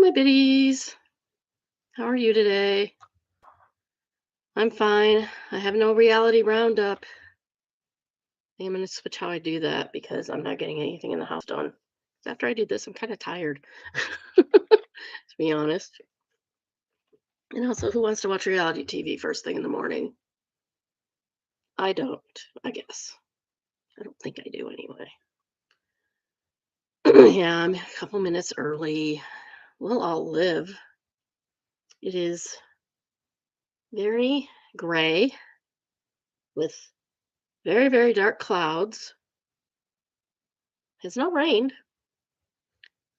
my biddies. How are you today? I'm fine. I have no reality roundup. I'm going to switch how I do that because I'm not getting anything in the house done. After I do this, I'm kind of tired, to be honest. And also, who wants to watch reality TV first thing in the morning? I don't, I guess. I don't think I do anyway. Yeah, I'm a couple minutes early. We'll all live. It is very gray with very, very dark clouds. It's not rained.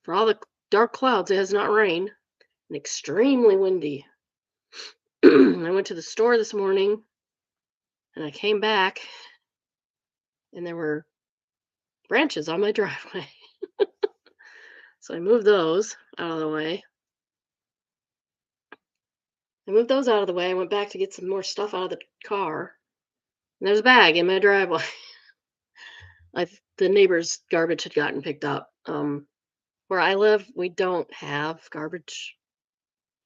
For all the dark clouds, it has not rained and extremely windy. I went to the store this morning and I came back and there were branches on my driveway. So I moved those out of the way. I moved those out of the way. I went back to get some more stuff out of the car. And there's a bag in my driveway. The neighbor's garbage had gotten picked up. Where I live, we don't have garbage,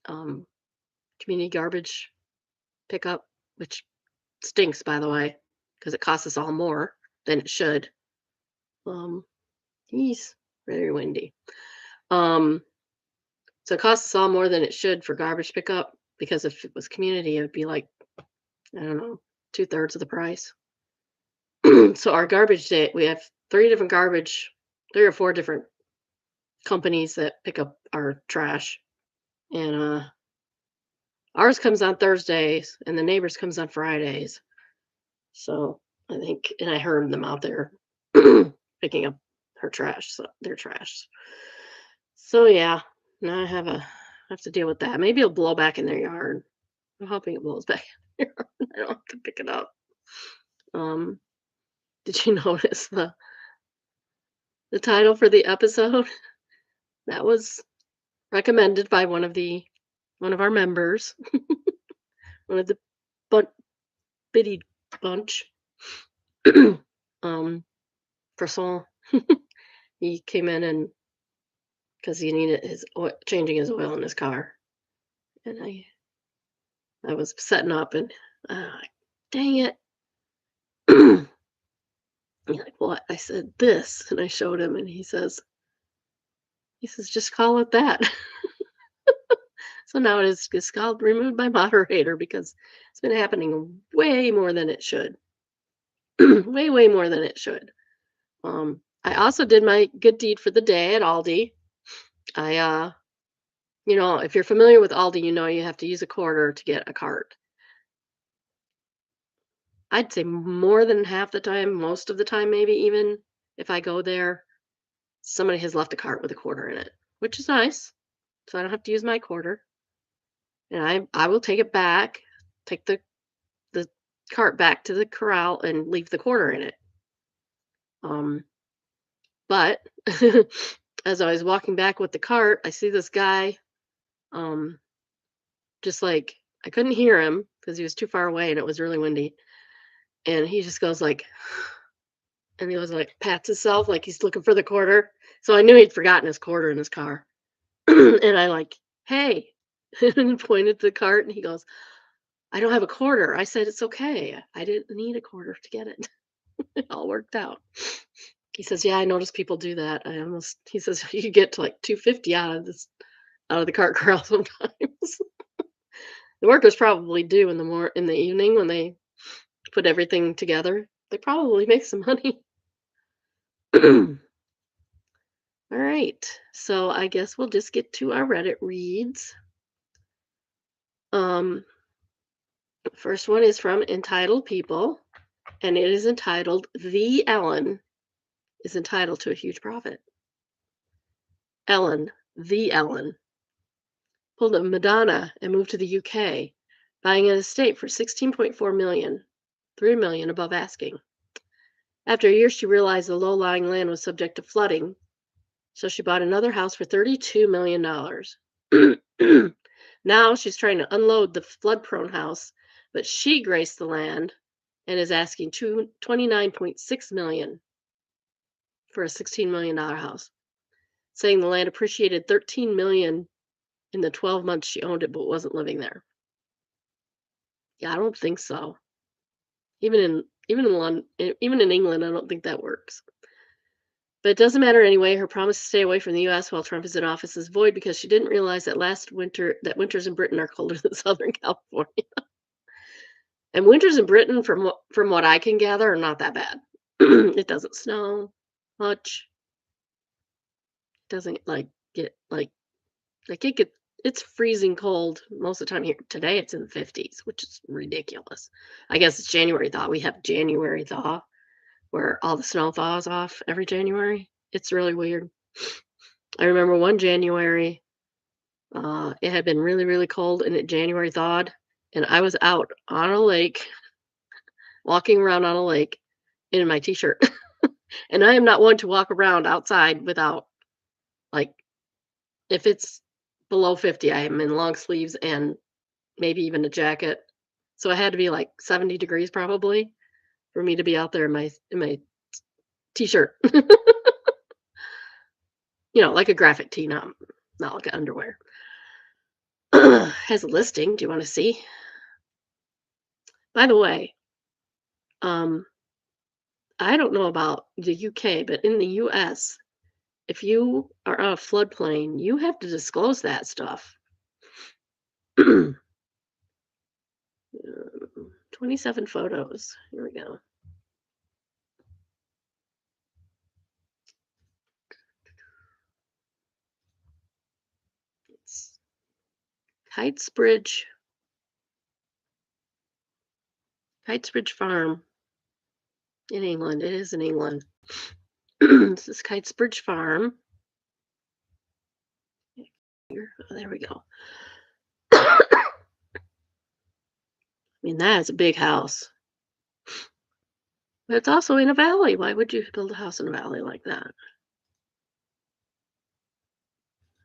um, community garbage pickup, which stinks, by the way, because it costs us all more than it should. He's very windy. So it costs us all more than it should for garbage pickup because if it was community, it would be like, I don't know, 2/3 of the price. So our garbage day, we have three or four different companies that pick up our trash. And ours comes on Thursdays and the neighbors comes on Fridays. So I think, and I heard them out there picking up their trash. So yeah, now I have to deal with that. Maybe it'll blow back in their yard. I'm hoping it blows back in their yard. I don't have to pick it up. Um, did you notice the title for the episode? That was recommended by one of our members, one of the Biddy bunch. Personal. He came in and because he needed changing his oil in his car, and I was setting up and dang it. He's like, what? I said this, and I showed him, and he says, just call it that. So now it's called removed by moderator because it's been happening way more than it should. Way more than it should. I also did my good deed for the day at Aldi. If you're familiar with Aldi, you have to use a quarter to get a cart. I'd say more than half the time, most of the time, maybe even if I go there, somebody has left a cart with a quarter in it, which is nice. So I don't have to use my quarter. And I will take it back, take the cart back to the corral and leave the quarter in it. But as I was walking back with the cart, I see this guy, just like I couldn't hear him because he was too far away and it was really windy. And he just goes like, and he was like, pats himself like he's looking for the quarter. So I knew he'd forgotten his quarter in his car. And I like, hey, and pointed to the cart and he goes, I don't have a quarter. I said, it's okay. I didn't need a quarter to get it. It all worked out. He says, yeah, I noticed people do that. He says, you could get to like 250 out of the cart corral sometimes. The workers probably do in the evening when they put everything together. They probably make some money. All right. So I guess we'll just get to our Reddit reads. First one is from Entitled People, and it is entitled The Ellen is entitled to a huge profit. The Ellen, pulled a Madonna and moved to the UK, buying an estate for $16.4 million, $3 million above asking. After a year, she realized the low-lying land was subject to flooding, so she bought another house for $32 million. Now she's trying to unload the flood-prone house, but she graced the land and is asking $29.6 million for a $16 million house, saying the land appreciated $13 million in the 12 months she owned it but wasn't living there. Yeah, I don't think so. Even in even in England, I don't think that works. But it doesn't matter anyway. Her promise to stay away from the U.S. while Trump is in office is void because she didn't realize that winters in Britain are colder than Southern California. And winters in Britain, from what I can gather, are not that bad. It doesn't snow much. It doesn't get it's freezing cold most of the time here. Today it's in the 50s, which is ridiculous. I guess it's January thaw. We have January thaw where all the snow thaws off every January. It's really weird. I remember one January, it had been really, really cold and it January thawed, and I was out on a lake, walking around on a lake in my t-shirt. And I am not one to walk around outside without, like, if it's below 50, I am in long sleeves and maybe even a jacket. So it had to be like 70 degrees probably for me to be out there in my t-shirt. Like a graphic tee, not like underwear. Has a listing. Do you want to see? By the way, um, I don't know about the UK, but in the US, if you are on a floodplain, you have to disclose that stuff. 27 photos. Here we go. It's Kitesbridge Farm in England. It is in England. This is Kitesbridge Farm. Here. Oh, there we go. I mean, that is a big house. But it's also in a valley. Why would you build a house in a valley like that?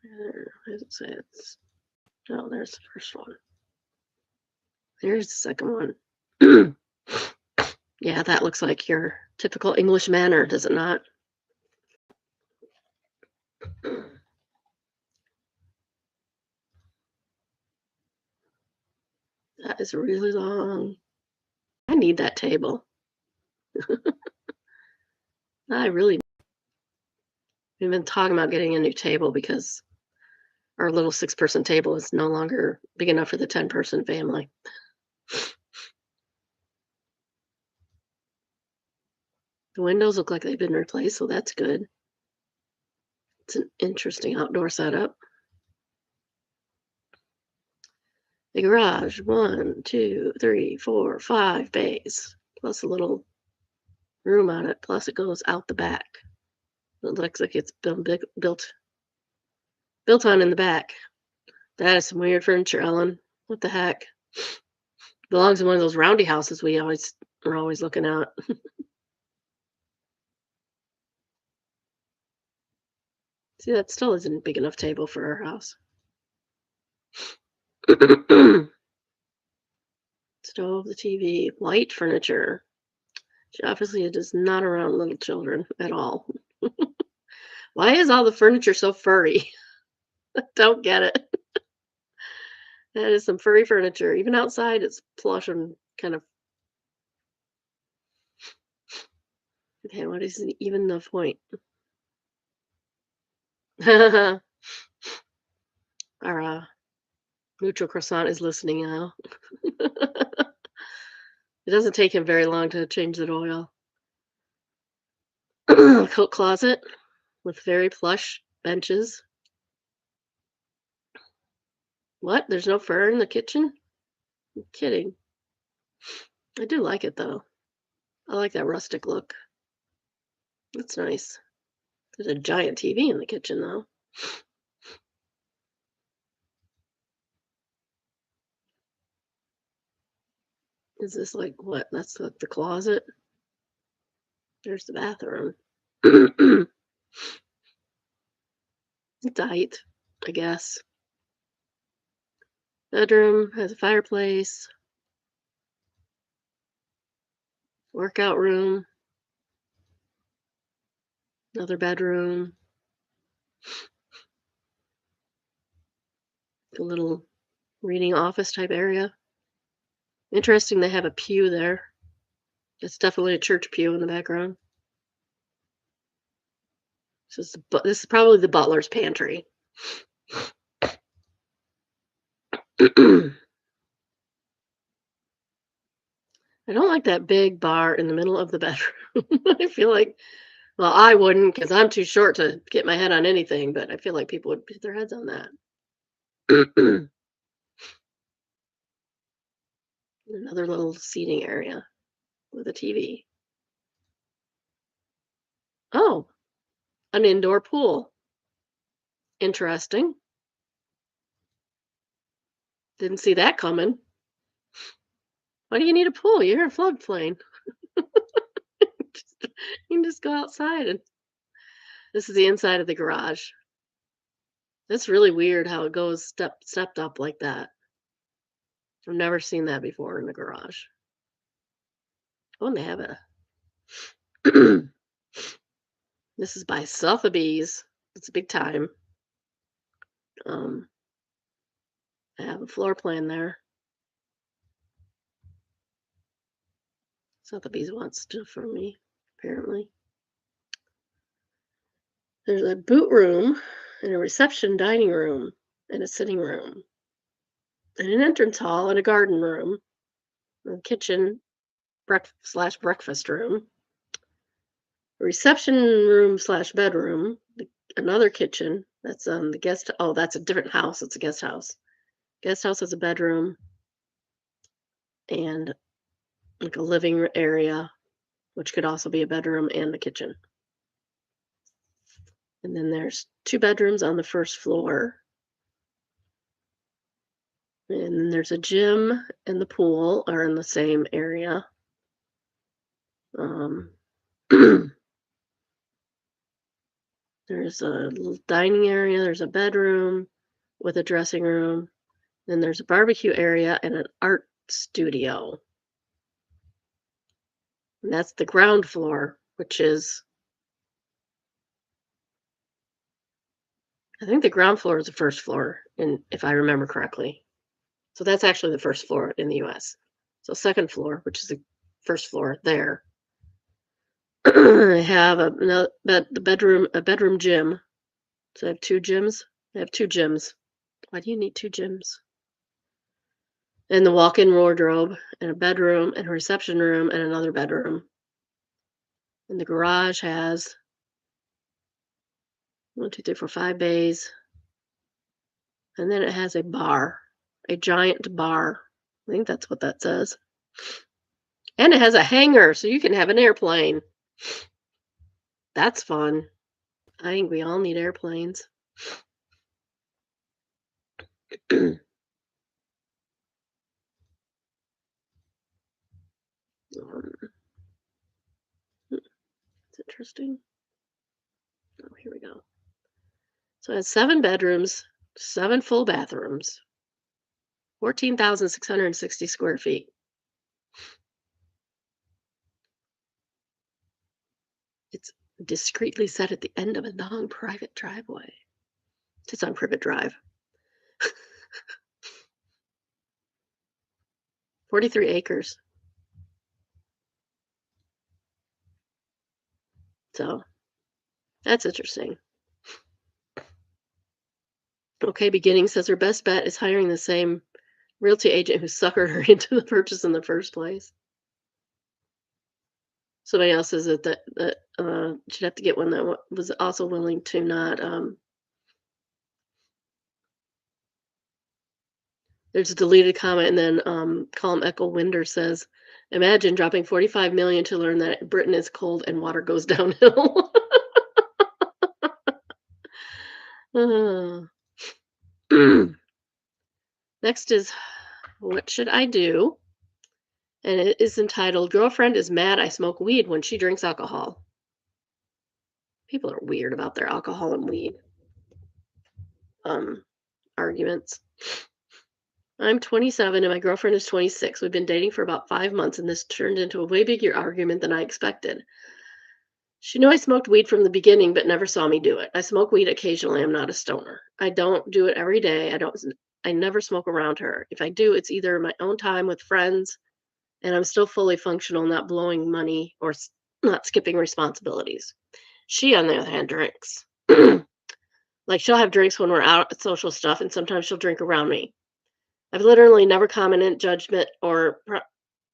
Where does it say it's... Oh, there's the first one. There's the second one. Yeah, that looks like your typical English manor, does it not? That is really long. I need that table. I really... We've been talking about getting a new table because our little 6-person table is no longer big enough for the 10-person family. The windows look like they've been replaced, so that's good. It's an interesting outdoor setup. The garage, 1, 2, 3, 4, 5 bays, plus a little room on it, plus it goes out the back. It looks like it's built on in the back. That is some weird furniture, Ellen. What the heck? Belongs in one of those roundy houses we are always looking at. See, that still isn't a big enough table for our house. Stove, the TV, white furniture. She obviously is not around little children at all. Why is all the furniture so furry? Don't get it. That is some furry furniture. Even outside, it's plush and kind of... Okay, what is even the point? Our neutral croissant is listening now. It doesn't take him very long to change the oil. Coat closet with very plush benches. What? There's no fur in the kitchen? I'm kidding. I do like it though. I like that rustic look. That's nice. There's a giant TV in the kitchen though. Is this like what? That's like the closet. There's the bathroom. It's tight, I guess. Bedroom has a fireplace. Workout room. Another bedroom. A little reading office type area. Interesting they have a pew there. It's definitely a church pew in the background. This is probably the butler's pantry. I don't like that big bar in the middle of the bedroom. I feel like, well, I wouldn't because I'm too short to get my head on anything, but I feel like people would put their heads on that. Another little seating area with a TV. Oh, an indoor pool. Interesting. Didn't see that coming. Why do you need a pool? You're in a floodplain. You can just go outside. And this is the inside of the garage. That's really weird how it goes stepped up like that. I've never seen that before in the garage. Oh, and they have a. This is by Sotheby's. It's a big time. I have a floor plan there. Sotheby's wants stuff from me, apparently. There's a boot room and a reception dining room and a sitting room and an entrance hall and a garden room, a kitchen / breakfast room, a reception room / bedroom, another kitchen. That's the guest. Oh, that's a different house. It's a guest house. Guest house has a bedroom and like a living area, which could also be a bedroom and the kitchen. And then there's 2 bedrooms on the first floor. And there's a gym and the pool are in the same area. There's a little dining area. There's a bedroom with a dressing room. Then there's a barbecue area and an art studio. And that's the ground floor, which is, I think the ground floor is the first floor, if I remember correctly. So that's actually the first floor in the US. So second floor, which is the first floor there. I have a bedroom gym. So I have 2 gyms. I have 2 gyms. Why do you need 2 gyms? And the walk-in wardrobe and a bedroom and a reception room and another bedroom. And the garage has 1, 2, 3, 4, 5 bays. And then it has a bar, a giant bar. I think that's what that says. And it has a hangar, so you can have an airplane. That's fun. I think we all need airplanes. It's interesting. Oh, here we go. So it has 7 bedrooms, 7 full bathrooms, 14,660 square feet. It's discreetly set at the end of a non-private driveway. It's on Privet Drive. 43 acres. So that's interesting. Okay, Beginning says her best bet is hiring the same realty agent who suckered her into the purchase in the first place. Somebody else says that she'd have to get one that was also willing to not. There's a deleted comment, and then Column Echo Winder says, "Imagine dropping 45 million to learn that Britain is cold and water goes downhill." Next is, what should I do? And it is entitled, Girlfriend is Mad I Smoke Weed When She Drinks Alcohol. People are weird about their alcohol and weed arguments. I'm 27 and my girlfriend is 26. We've been dating for about 5 months and this turned into a way bigger argument than I expected. She knew I smoked weed from the beginning but never saw me do it. I smoke weed occasionally. I'm not a stoner. I don't do it every day. I don't I never smoke around her. If I do, it's either my own time with friends and I'm still fully functional, not blowing money or not skipping responsibilities. She, on the other hand, drinks. Like, she'll have drinks when we're out at social stuff, and sometimes she'll drink around me. I've literally never commented judgment or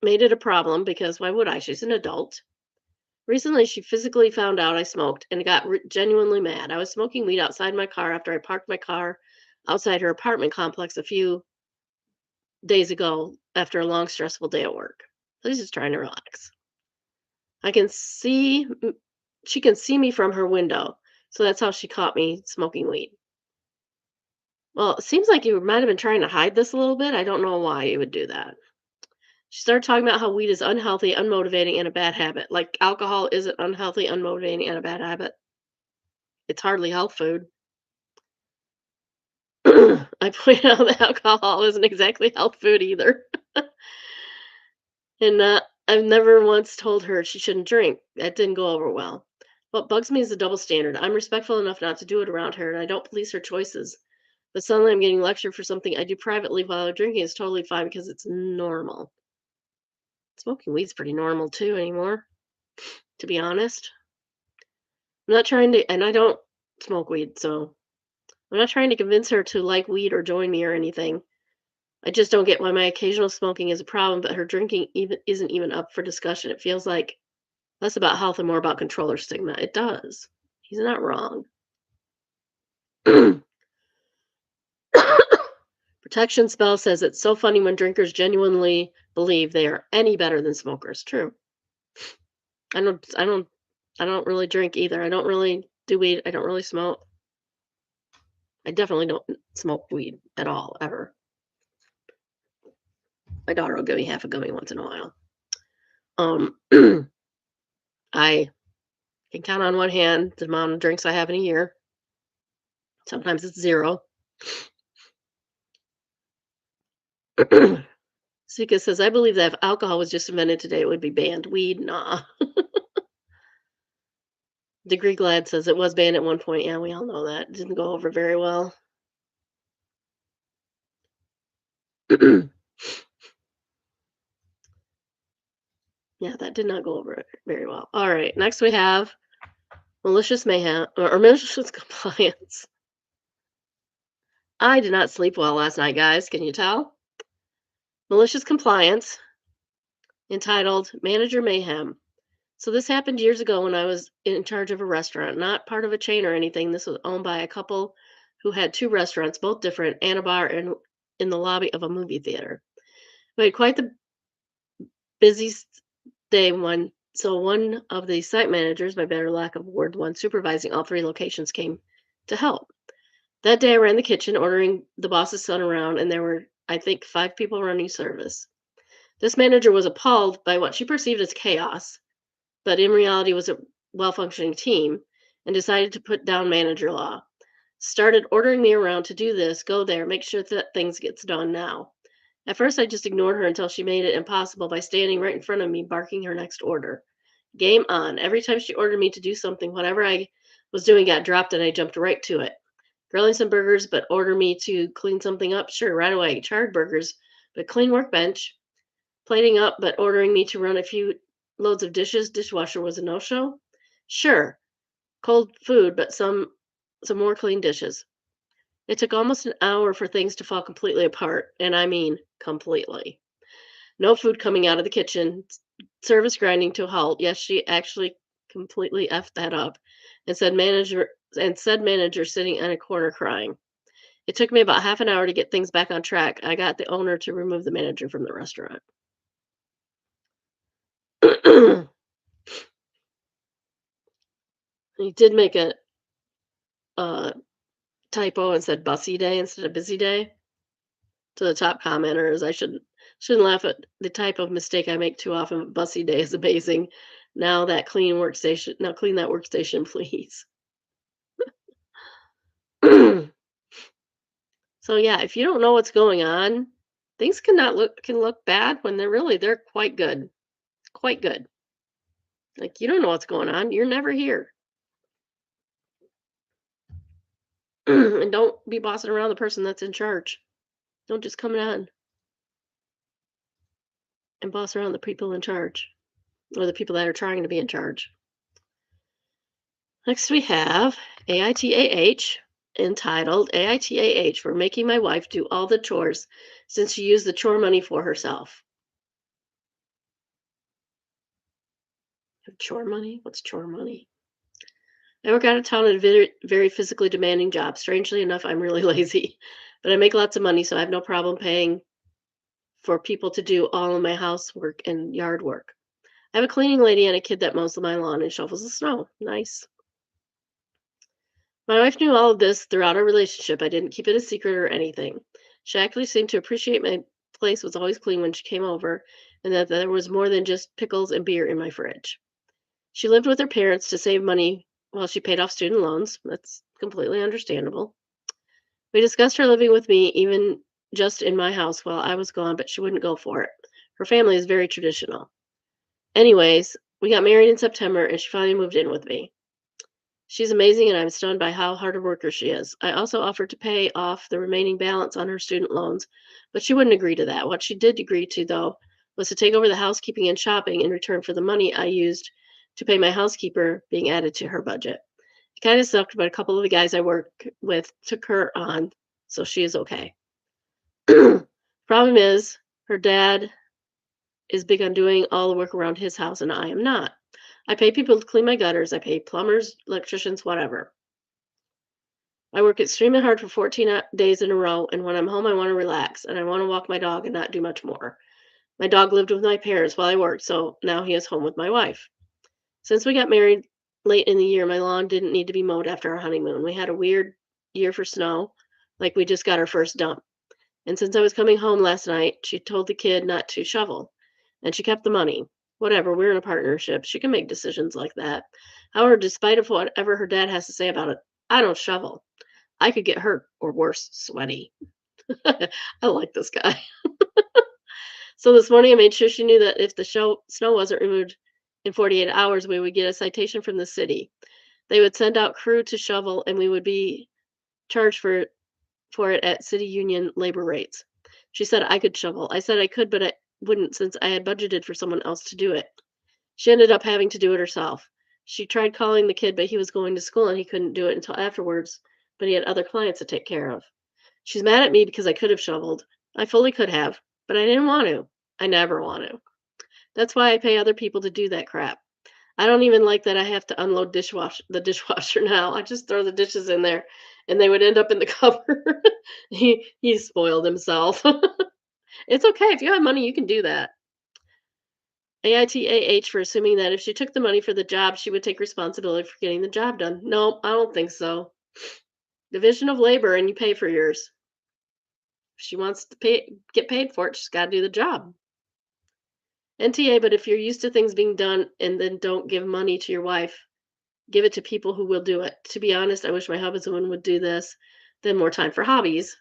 made it a problem because why would I? She's an adult. Recently, she physically found out I smoked and got genuinely mad. I was smoking weed outside my car after I parked my car outside her apartment complex a few days ago after a long, stressful day at work. She's just trying to relax. I can see, she can see me from her window. So that's how she caught me smoking weed. Well, it seems like you might have been trying to hide this a little bit. I don't know why you would do that. She started talking about how weed is unhealthy, unmotivating, and a bad habit. Like alcohol isn't unhealthy, unmotivating, and a bad habit. It's hardly health food. I point out that alcohol isn't exactly health food either. And I've never once told her she shouldn't drink. That didn't go over well. What bugs me is the double standard. I'm respectful enough not to do it around her, and I don't police her choices. But suddenly I'm getting lectured for something I do privately while I'm drinking is totally fine because it's normal. Smoking weed's pretty normal too anymore, to be honest. I'm not trying to, and I don't smoke weed, so I'm not trying to convince her to like weed or join me or anything. I just don't get why my occasional smoking is a problem, but her drinking isn't even up for discussion. It feels like less about health and more about control or stigma. It does. He's not wrong. Protection spell says it's so funny when drinkers genuinely believe they are any better than smokers. True. I don't I don't I don't really drink either. I don't really do weed. I don't really smoke. I definitely don't smoke weed at all, ever. My daughter will give me half a gummy once in a while. I can count on one hand the amount of drinks I have in a year. Sometimes it's 0. Sika says, I believe that if alcohol was just invented today, it would be banned. Weed, nah. Degree Glad says it was banned at one point. Yeah, we all know that. It didn't go over very well. Yeah, that did not go over very well. All right, next we have malicious mayhem or malicious compliance. I did not sleep well last night, guys. Can you tell? Malicious compliance, entitled Manager Mayhem. So this happened years ago when I was in charge of a restaurant, not part of a chain or anything. This was owned by a couple who had 2 restaurants, both different, and a bar in the lobby of a movie theater. We had quite the busy day one. So one of the site managers, by better lack of word, one supervising all 3 locations, came to help. That day I ran the kitchen, ordering the boss's son around, and there were, I think, 5 people running service. This manager was appalled by what she perceived as chaos, but in reality was a well-functioning team, and decided to put down manager law. Started ordering me around to do this, go there, make sure that things gets done now. At first, I just ignored her until she made it impossible by standing right in front of me, barking her next order. Game on. Every time she ordered me to do something, whatever I was doing got dropped and I jumped right to it. Grilling some burgers, but order me to clean something up? Sure, right away. Charred burgers, but clean workbench. Plating up, but ordering me to run a few loads of dishes, dishwasher was a no-show? Sure. Cold food, but some more clean dishes. It took almost an hour for things to fall completely apart, and I mean completely. No food coming out of the kitchen, service grinding to a halt. Yes, she actually completely effed that up, and said manager sitting in a corner crying. It took me about half an hour to get things back on track. I got the owner to remove the manager from the restaurant. He did make a typo and said bussy day instead of busy day. To the top commenters, I shouldn't laugh at the type of mistake I make too often. Bussy day is amazing. Now clean that workstation, please. So yeah, if you don't know what's going on, things can look bad when they're quite good. Quite good. Like, you don't know what's going on. You're never here. And don't be bossing around the person that's in charge. Don't just come on and boss around the people in charge or the people that are trying to be in charge. Next, we have AITAH, entitled AITAH for making my wife do all the chores since she used the chore money for herself. Chore money? What's chore money? I work out of town at a very, very physically demanding job. Strangely enough, I'm really lazy, but I make lots of money, so I have no problem paying for people to do all of my housework and yard work. I have a cleaning lady and a kid that mows my lawn and shovels the snow. Nice. My wife knew all of this throughout our relationship. I didn't keep it a secret or anything. She actually seemed to appreciate my place was always clean when she came over, and that there was more than just pickles and beer in my fridge. She lived with her parents to save money while she paid off student loans. That's completely understandable. We discussed her living with me, even just in my house while I was gone, but she wouldn't go for it. Her family is very traditional. Anyways, we got married in September and she finally moved in with me. She's amazing and I'm stunned by how hard a worker she is. I also offered to pay off the remaining balance on her student loans, but she wouldn't agree to that. What she did agree to, though, was to take over the housekeeping and shopping in return for the money I used to pay my housekeeper being added to her budget. It kind of sucked, but a couple of the guys I work with took her on, so she is okay. Problem is, her dad is big on doing all the work around his house, and I am not. I pay people to clean my gutters. I pay plumbers, electricians, whatever. I work extremely hard for 14 days in a row, and when I'm home, I want to relax and I want to walk my dog and not do much more. My dog lived with my parents while I worked, so now he is home with my wife. Since we got married late in the year, my lawn didn't need to be mowed after our honeymoon. We had a weird year for snow, like we just got our first dump. And since I was coming home last night, she told the kid not to shovel, and she kept the money. Whatever, we're in a partnership. She can make decisions like that. However, despite of whatever her dad has to say about it, I don't shovel. I could get hurt or worse, sweaty. I like this guy. So this morning I made sure she knew that if the snow wasn't removed in 48 hours, we would get a citation from the city. They would send out crew to shovel and we would be charged for it at city union labor rates. She said I could shovel. I said I could, but I wouldn't since I had budgeted for someone else to do it. She ended up having to do it herself. She tried calling the kid, but he was going to school and he couldn't do it until afterwards, but he had other clients to take care of. She's mad at me because I could have shoveled. I fully could have, but I didn't want to. I never want to. That's why I pay other people to do that crap. I don't even like that I have to unload the dishwasher now. I just throw the dishes in there and they would end up in the cupboard. He spoiled himself. It's okay. If you have money, you can do that. AITAH for assuming that if she took the money for the job, she would take responsibility for getting the job done. No, I don't think so. Division of labor and you pay for yours. If she wants to get paid for it, she's got to do the job. NTA, but if you're used to things being done and then don't give money to your wife, give it to people who will do it. To be honest, I wish my husband would do this. Then more time for hobbies.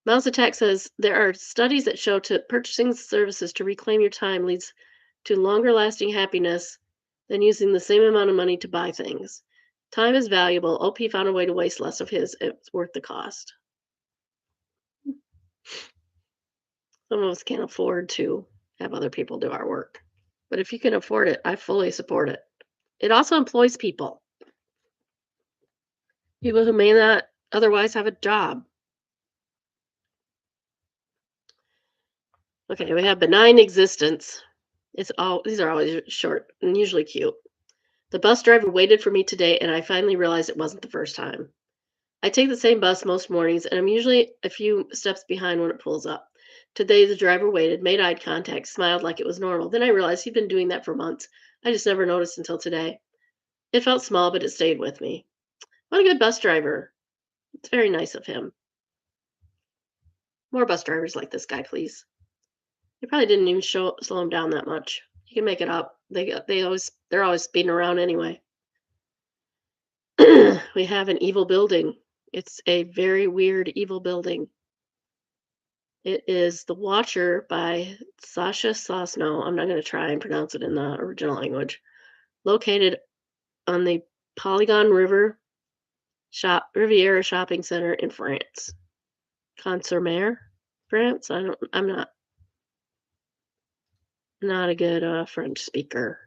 Mouse Attack says there are studies that show to purchasing services to reclaim your time leads to longer lasting happiness than using the same amount of money to buy things. Time is valuable. OP found a way to waste less of his. It's worth the cost. Some of us can't afford to have other people do our work. But if you can afford it, I fully support it. It also employs people. People who may not otherwise have a job. Okay, we have benign existence. These are always short and usually cute. The bus driver waited for me today and I finally realized it wasn't the first time. I take the same bus most mornings and I'm usually a few steps behind when it pulls up. Today the driver waited, made eye contact, smiled like it was normal. Then I realized he'd been doing that for months. I just never noticed until today. It felt small, but it stayed with me. What a good bus driver. It's very nice of him. More bus drivers like this guy, please. They probably didn't even slow him down that much. He can make it up. They're always speeding around anyway. We have an evil building. It's a very weird evil building. It is The Watcher by Sasha Sosno. I'm not going to try and pronounce it in the original language. Located on the Polygon Riviera Shopping Center in France. Consommé, France? I'm not a good, French speaker.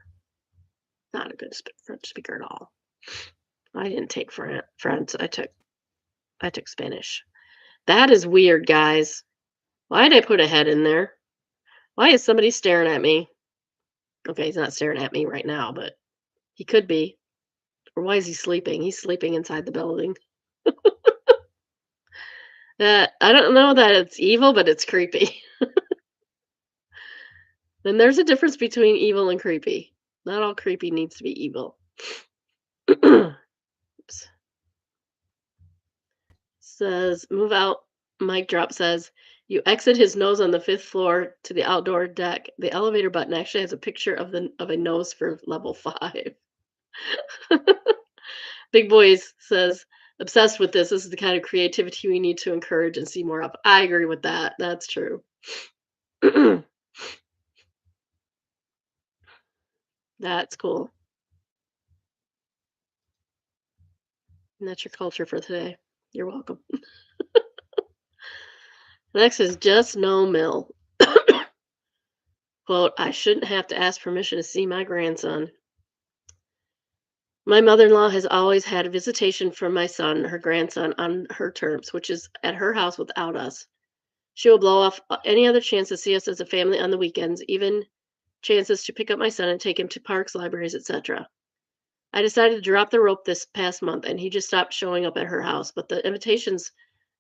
Not a good French speaker at all. I didn't take French. I took Spanish. That is weird, guys. Why'd I put a head in there? Why is somebody staring at me? Okay, he's not staring at me right now, but he could be. Or why is he sleeping? He's sleeping inside the building. I don't know that it's evil, but it's creepy. Then there's a difference between evil and creepy. Not all creepy needs to be evil. Oops. Says, move out. Mic drop says, you exit his nose on the 5th floor to the outdoor deck. The elevator button actually has a picture of a nose for level 5. Big Boys says, obsessed with this. This is the kind of creativity we need to encourage and see more of. I agree with that. That's true. That's cool. And that's your culture for today. You're welcome. Next is Just No Mill. Quote, I shouldn't have to ask permission to see my grandson. My mother-in-law has always had a visitation from my son, her grandson, on her terms, which is at her house without us. She will blow off any other chance to see us as a family on the weekends, even chances to pick up my son and take him to parks, libraries, etc. I decided to drop the rope this past month, and he just stopped showing up at her house, but the invitations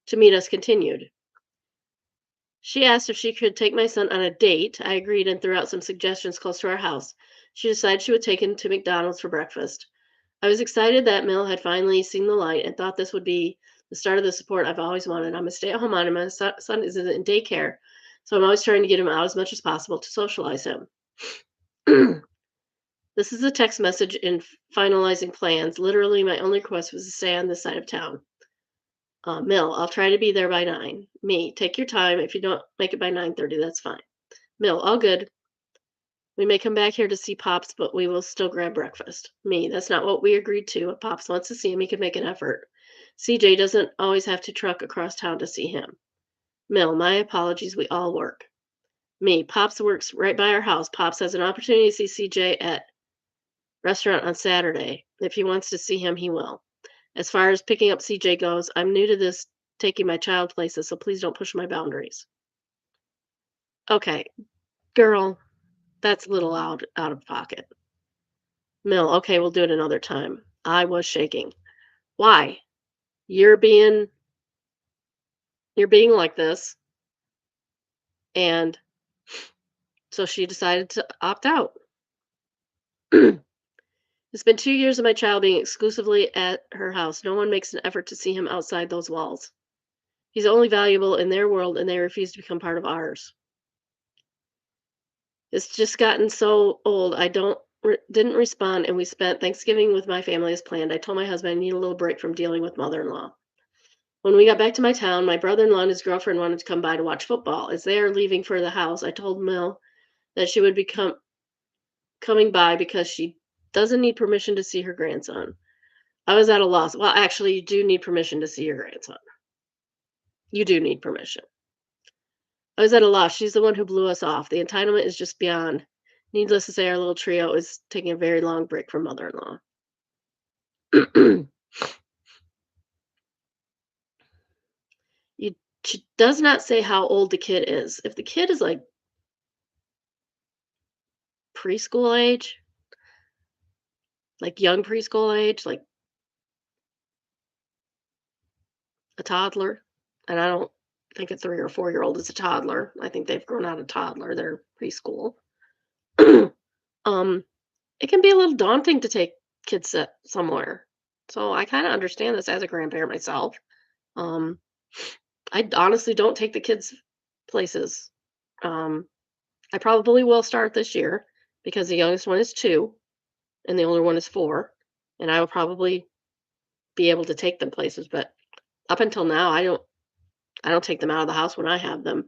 to meet us continued. She asked if she could take my son on a date. I agreed and threw out some suggestions close to our house. She decided she would take him to McDonald's for breakfast. I was excited that Mill had finally seen the light and thought this would be the start of the support I've always wanted. I'm a stay-at-home mom, and my son is in daycare, so I'm always trying to get him out as much as possible to socialize him. This is a text message in finalizing plans. Literally, my only request was to stay on this side of town. Mill, I'll try to be there by 9. Me, take your time. If you don't make it by 9:30, that's fine. Mill, all good. We may come back here to see Pops, but we will still grab breakfast. Me, that's not what we agreed to. If Pops wants to see him, he can make an effort. CJ doesn't always have to truck across town to see him. Mill, my apologies. We all work. Me, Pops works right by our house. Pops has an opportunity to see CJ at restaurant on Saturday. If he wants to see him, he will. As far as picking up CJ goes, I'm new to this taking my child places, so please don't push my boundaries. Okay, girl, that's a little out of pocket. Mill, okay, we'll do it another time. I was shaking. Why? You're being like this. And so she decided to opt out. It's been 2 years of my child being exclusively at her house. No one makes an effort to see him outside those walls. He's only valuable in their world, and they refuse to become part of ours. It's just gotten so old. I didn't respond, and we spent Thanksgiving with my family as planned. I told my husband I need a little break from dealing with mother-in-law. When we got back to my town, my brother-in-law and his girlfriend wanted to come by to watch football. As they are leaving for the house, I told Mill that she would be coming by because she doesn't need permission to see her grandson. I was at a loss. Well, actually, you do need permission to see your grandson. You do need permission. I was at a loss. She's the one who blew us off. The entitlement is just beyond. Needless to say, our little trio is taking a very long break from mother-in-law. She does not say how old the kid is. If the kid is like preschool age, like young preschool age, like a toddler, and I don't think a 3 or 4-year-old is a toddler. I think they've grown out of toddler. They're preschool. It can be a little daunting to take kids somewhere. So I kind of understand this as a grandparent myself. Um, I honestly don't take the kids places. I probably will start this year because the youngest one is 2 and the older one is 4, and I will probably be able to take them places. But up until now, I don't take them out of the house when I have them,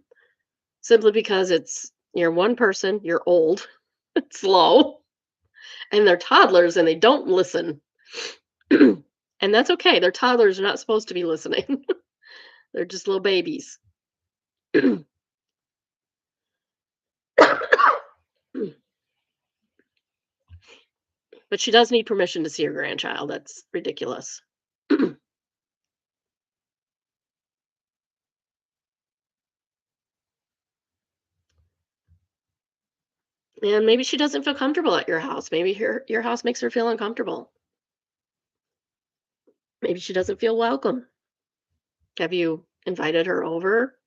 simply because you're one person, you're old, it's slow, and they're toddlers and they don't listen. And that's okay. They're toddlers, are not supposed to be listening. They're just little babies. But she does need permission to see her grandchild. That's ridiculous. And maybe she doesn't feel comfortable at your house. Maybe your house makes her feel uncomfortable. Maybe she doesn't feel welcome. Have you invited her over?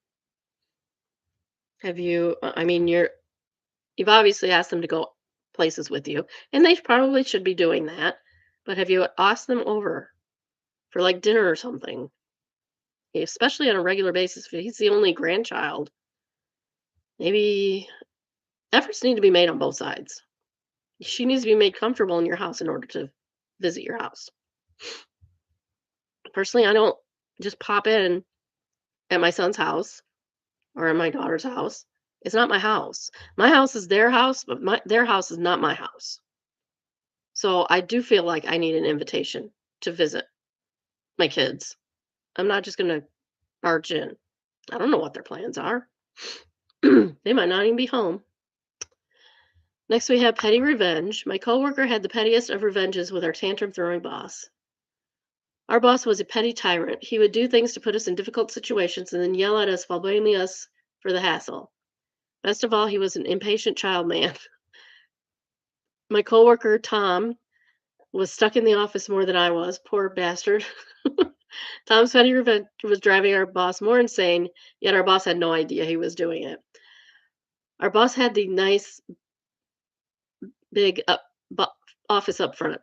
Have you I mean, you've obviously asked them to go places with you, and they probably should be doing that. But have you asked them over for like dinner or something? Especially on a regular basis, if he's the only grandchild, maybe efforts need to be made on both sides. She needs to be made comfortable in your house in order to visit your house. Personally, I don't just pop in at my son's house or at my daughter's house. It's not my house. My house is their house, but their house is not my house. So I do feel like I need an invitation to visit my kids. I'm not just going to barge in. I don't know what their plans are. They might not even be home. Next, we have petty revenge. My coworker had the pettiest of revenges with our tantrum throwing boss. Our boss was a petty tyrant. He would do things to put us in difficult situations and then yell at us while blaming us for the hassle. Best of all, he was an impatient child man. My coworker, Tom, was stuck in the office more than I was. Poor bastard. Tom's petty revenge was driving our boss more insane, yet our boss had no idea he was doing it. Our boss had the nice big office up front,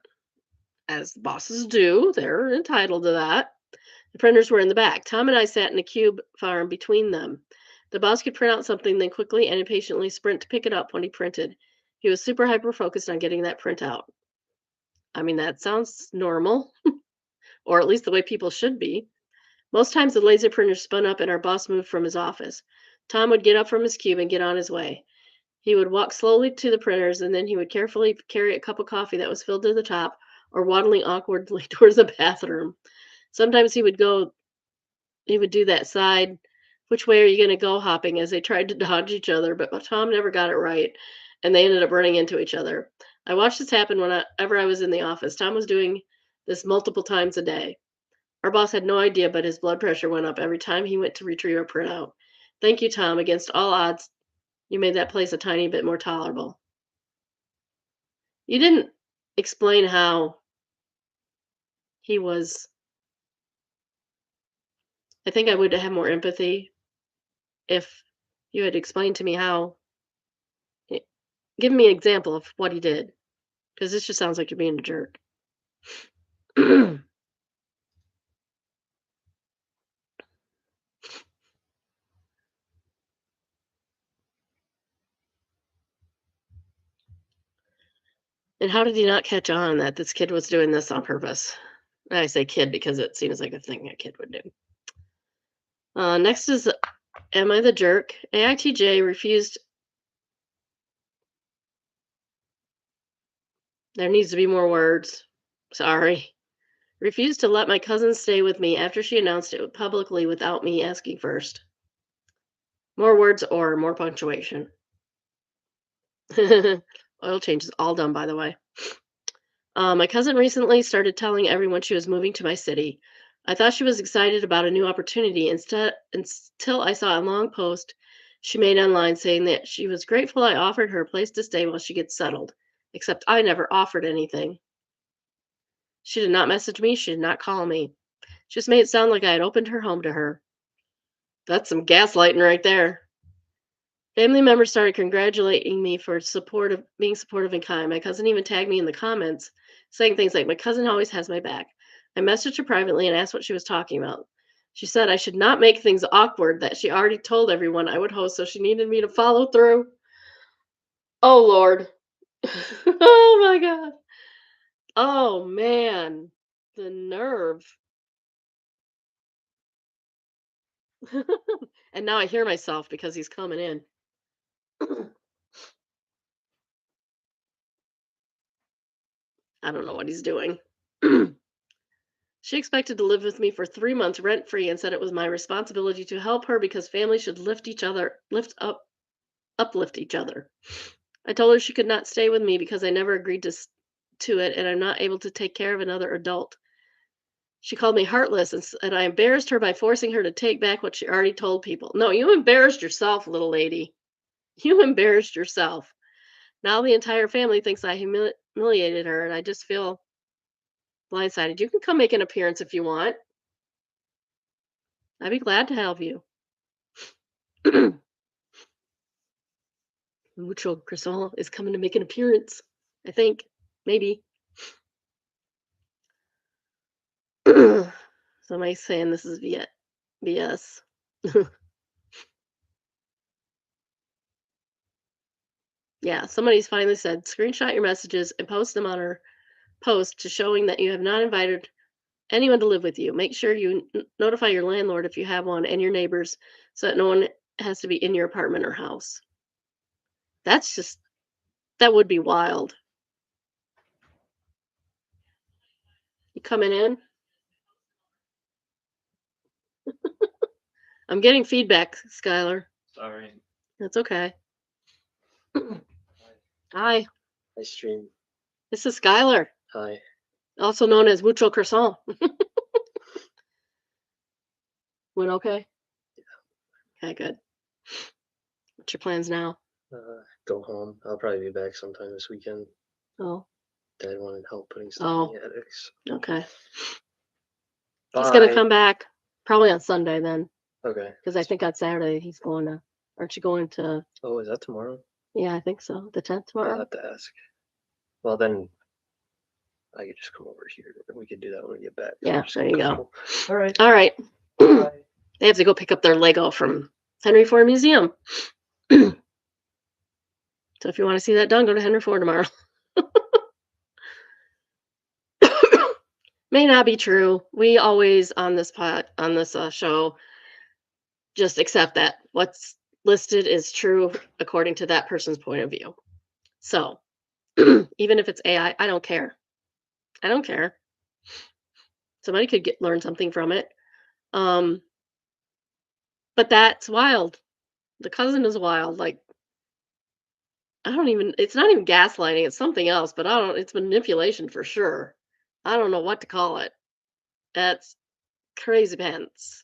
as bosses do. They're entitled to that. The printers were in the back. Tom and I sat in a cube farm between them. The boss could print out something, then quickly and impatiently sprint to pick it up when he printed. He was super hyper focused on getting that print out. I mean, that sounds normal, or at least the way people should be. Most times the laser printer spun up and our boss moved from his office. Tom would get up from his cube and get on his way. He would walk slowly to the printers and then he would carefully carry a cup of coffee that was filled to the top or waddling awkwardly towards the bathroom. Sometimes he would do that side, which way are you going to go hopping as they tried to dodge each other, but Tom never got it right and they ended up running into each other. I watched this happen whenever I was in the office. Tom was doing this multiple times a day. Our boss had no idea, but his blood pressure went up every time he went to retrieve a printout. Thank you, Tom. Against all odds, you made that place a tiny bit more tolerable. You didn't explain how he was. I think I would have more empathy if you had explained to me how. Give me an example of what he did, because this just sounds like you're being a jerk. And how did he not catch on that this kid was doing this on purpose? I say kid because it seems like a thing a kid would do. Next is Am I the Jerk? AITJ refused. There needs to be more words. Sorry. Refused to let my cousin stay with me after she announced it publicly without me asking first. More words or more punctuation. Oil change is all done, by the way. My cousin recently started telling everyone she was moving to my city. I thought she was excited about a new opportunity until I saw a long post she made online saying that she was grateful I offered her a place to stay while she gets settled. Except I never offered anything. She did not message me. She did not call me. Just made it sound like I had opened her home to her. That's some gaslighting right there. Family members started congratulating me for being supportive and kind. My cousin even tagged me in the comments, saying things like, "My cousin always has my back." I messaged her privately and asked what she was talking about. She said I should not make things awkward, that she already told everyone I would host, so she needed me to follow through. Oh, Lord. Oh, my God. Oh, man. The nerve. And now I hear myself because he's coming in. I don't know what he's doing. She expected to live with me for 3 months rent-free and said it was my responsibility to help her because families should uplift each other. I told her she could not stay with me because I never agreed to it and I'm not able to take care of another adult. She called me heartless and I embarrassed her by forcing her to take back what she already told people. No, you embarrassed yourself, little lady. You embarrassed yourself. Now the entire family thinks I humiliated her and I just feel blindsided. You can come make an appearance if you want. I'd be glad to help you. Mucho Croissant is coming to make an appearance. I think. Maybe. Somebody's saying this is BS. Yeah, somebody's finally said screenshot your messages and post them on our post to showing that you have not invited anyone to live with you. Make sure you notify your landlord if you have one and your neighbors so that no one has to be in your apartment or house. That would be wild. You coming in? I'm getting feedback, Skylar. Sorry. That's okay. Hi, I stream. this is Skylar, Hi. also known as Mucho Croissant. Went okay? Okay, good. What's your plans now? Go home. I'll probably be back sometime this weekend. Oh, Dad wanted help putting stuff in the attics. okay. Bye. He's gonna come back probably on Sunday then, Okay. because I think on Saturday he's going to. Aren't you going to? Oh, is that tomorrow? Yeah, I think so. The 10th I'll tomorrow. have to ask. Well, then I could just come over here. We could do that when we get back. Yeah, there you go. All right. All right. Bye. They have to go pick up their Lego from Henry Ford Museum. So if you want to see that done, go to Henry Ford tomorrow. May not be true. We always on this show just accept that what's listed is true according to that person's point of view. So even if it's AI, I don't care. I don't care. Somebody could learn something from it. But that's wild. The cousin is wild. Like, it's not even gaslighting, it's something else, but it's manipulation for sure. I don't know what to call it. That's crazy pants.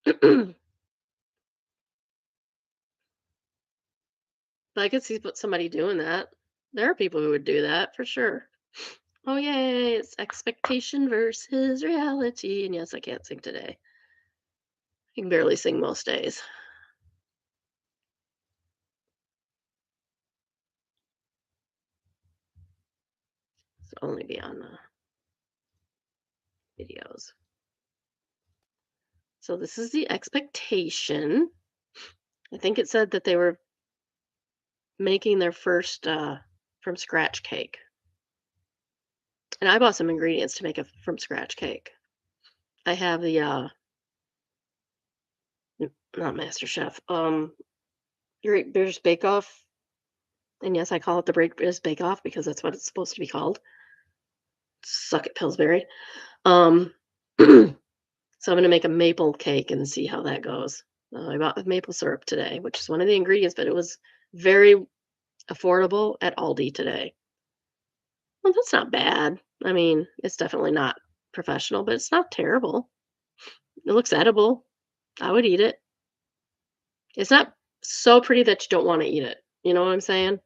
But I could see somebody doing that. There are people who would do that for sure. Oh, yay, it's expectation versus reality. And yes, I can't sing today. I can barely sing most days. So only be on the videos. So this is the expectation. I think it said that they were making their first from scratch cake. And I bought some ingredients to make a from scratch cake. I have the not Master Chef, Great British Bake Off. And yes, I call it the Great British Bake Off because that's what it's supposed to be called. Suck it, Pillsbury. So I'm going to make a maple cake and see how that goes. I bought maple syrup today, which is one of the ingredients, but it was very affordable at Aldi today. Well, that's not bad. I mean, it's definitely not professional, but it's not terrible. It looks edible. I would eat it. It's not so pretty that you don't want to eat it. You know what I'm saying?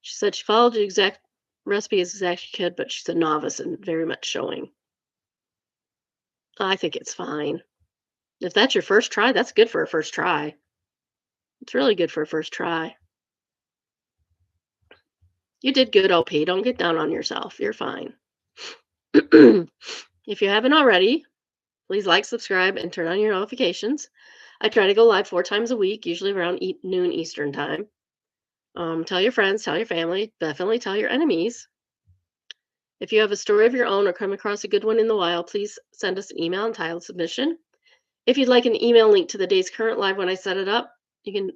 She said she followed the exact recipe as exact she could, but she's a novice and very much showing. I think it's fine. If that's your first try, that's good for a first try. It's really good for a first try. You did good, OP. Don't get down on yourself. You're fine. If you haven't already, please like, subscribe, and turn on your notifications. I try to go live 4 times a week, usually around noon Eastern time. Tell your friends, tell your family, definitely tell your enemies. If you have a story of your own or come across a good one in the wild, please send us an email entitled submission. If you'd like an email link to the day's current live when I set it up, you can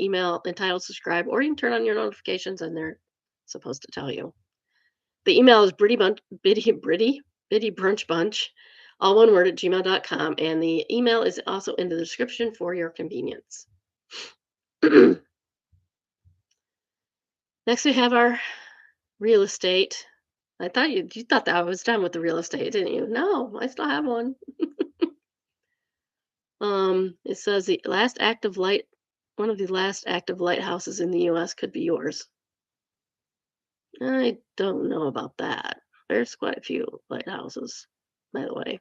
email entitled subscribe, or you can turn on your notifications and they're supposed to tell you. The email is biddybrunchbunch, all one word, @gmail.com, and the email is also in the description for your convenience. Next, we have our real estate. I thought you thought that I was done with the real estate, didn't you? No, I still have one. It says one of the last active lighthouses in the U.S. could be yours. I don't know about that. There's quite a few lighthouses, by the way.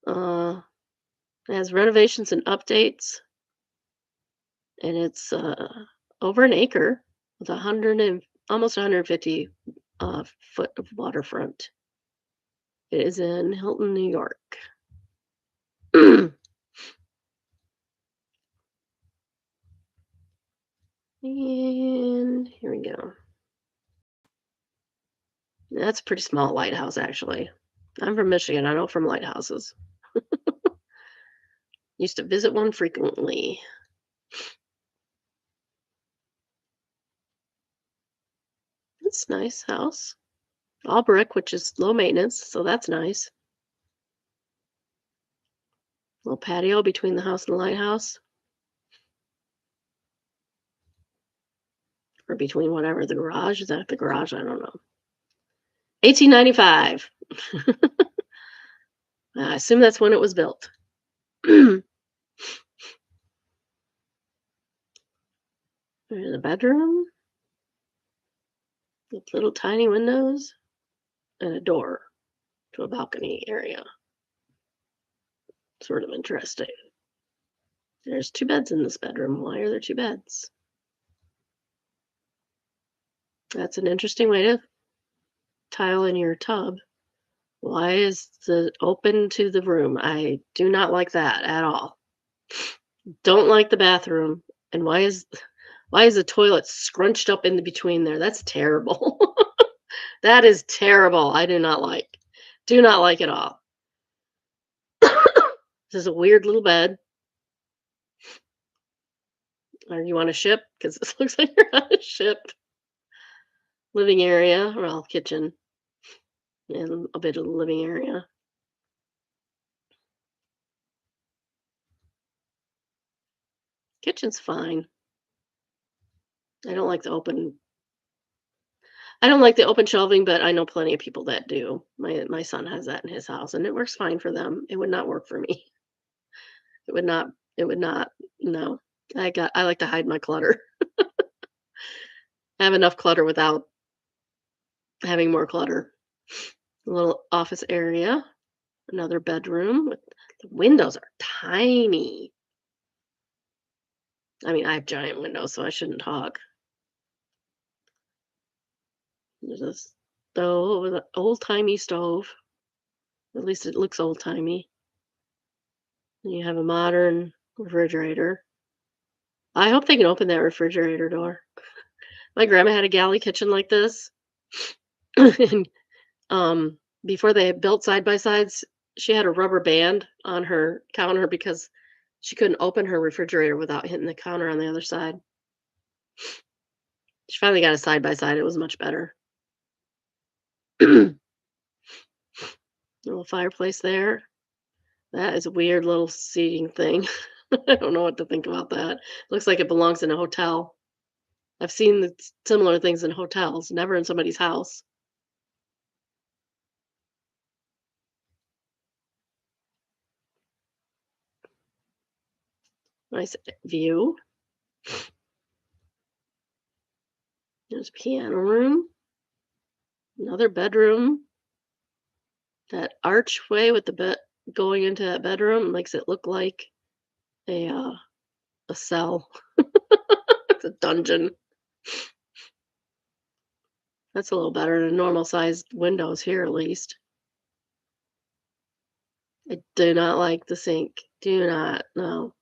It has renovations and updates, and it's over an acre with almost 150 foot of waterfront. It is in Hilton, New York. And here we go. That's a pretty small lighthouse, actually. I'm from Michigan. I know from lighthouses. Used to visit one frequently. It's a nice house. All brick, which is low maintenance, so that's nice. Little patio between the house and the lighthouse. Or between whatever, the garage. Is that the garage? I don't know. 1895. I assume that's when it was built. There's a bedroom with little tiny windows and a door to a balcony area. Sort of interesting. There's 2 beds in this bedroom. Why are there 2 beds? That's an interesting way to tile in your tub. Why is it open to the room? I do not like that at all. Don't like the bathroom. And why is the toilet scrunched up in the between there? That's terrible. That is terrible. I do not like. Do not like at all. This is a weird little bed. Are you on a ship? Because this looks like you're on a ship. Living area, well, kitchen, and a bit of the living area. Kitchen's fine. I don't like the open shelving, but I know plenty of people that do. My son has that in his house, and it works fine for them. It would not work for me. It would not. No. I like to hide my clutter. I have enough clutter without having more clutter. A little office area, another bedroom. The windows are tiny. I mean, I have giant windows, so I shouldn't talk. There's a stove, an old-timey stove. At least it looks old-timey. And you have a modern refrigerator. I hope they can open that refrigerator door. My grandma had a galley kitchen like this. And before they built side-by-sides, she had a rubber band on her counter because she couldn't open her refrigerator without hitting the counter on the other side. She finally got a side-by-side. It was much better. Little fireplace there. That is a weird little seating thing. I don't know what to think about that. Looks like it belongs in a hotel. I've seen similar things in hotels, never in somebody's house. Nice view. There's a piano room. Another bedroom. That archway with the bed going into that bedroom makes it look like a cell. It's a dungeon. That's a little better than normal sized windows here, at least. I do not like the sink. Do not. No.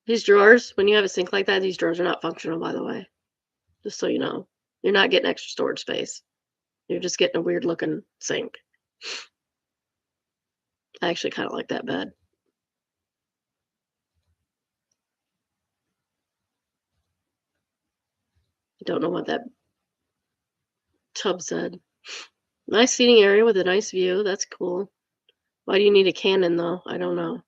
These drawers, when you have a sink like that, these drawers are not functional, by the way. Just so you know. You're not getting extra storage space. You're just getting a weird looking sink. I actually kind of like that bed. Don't know what that tub said. Nice seating area with a nice view. That's cool. Why do you need a cannon, though? I don't know.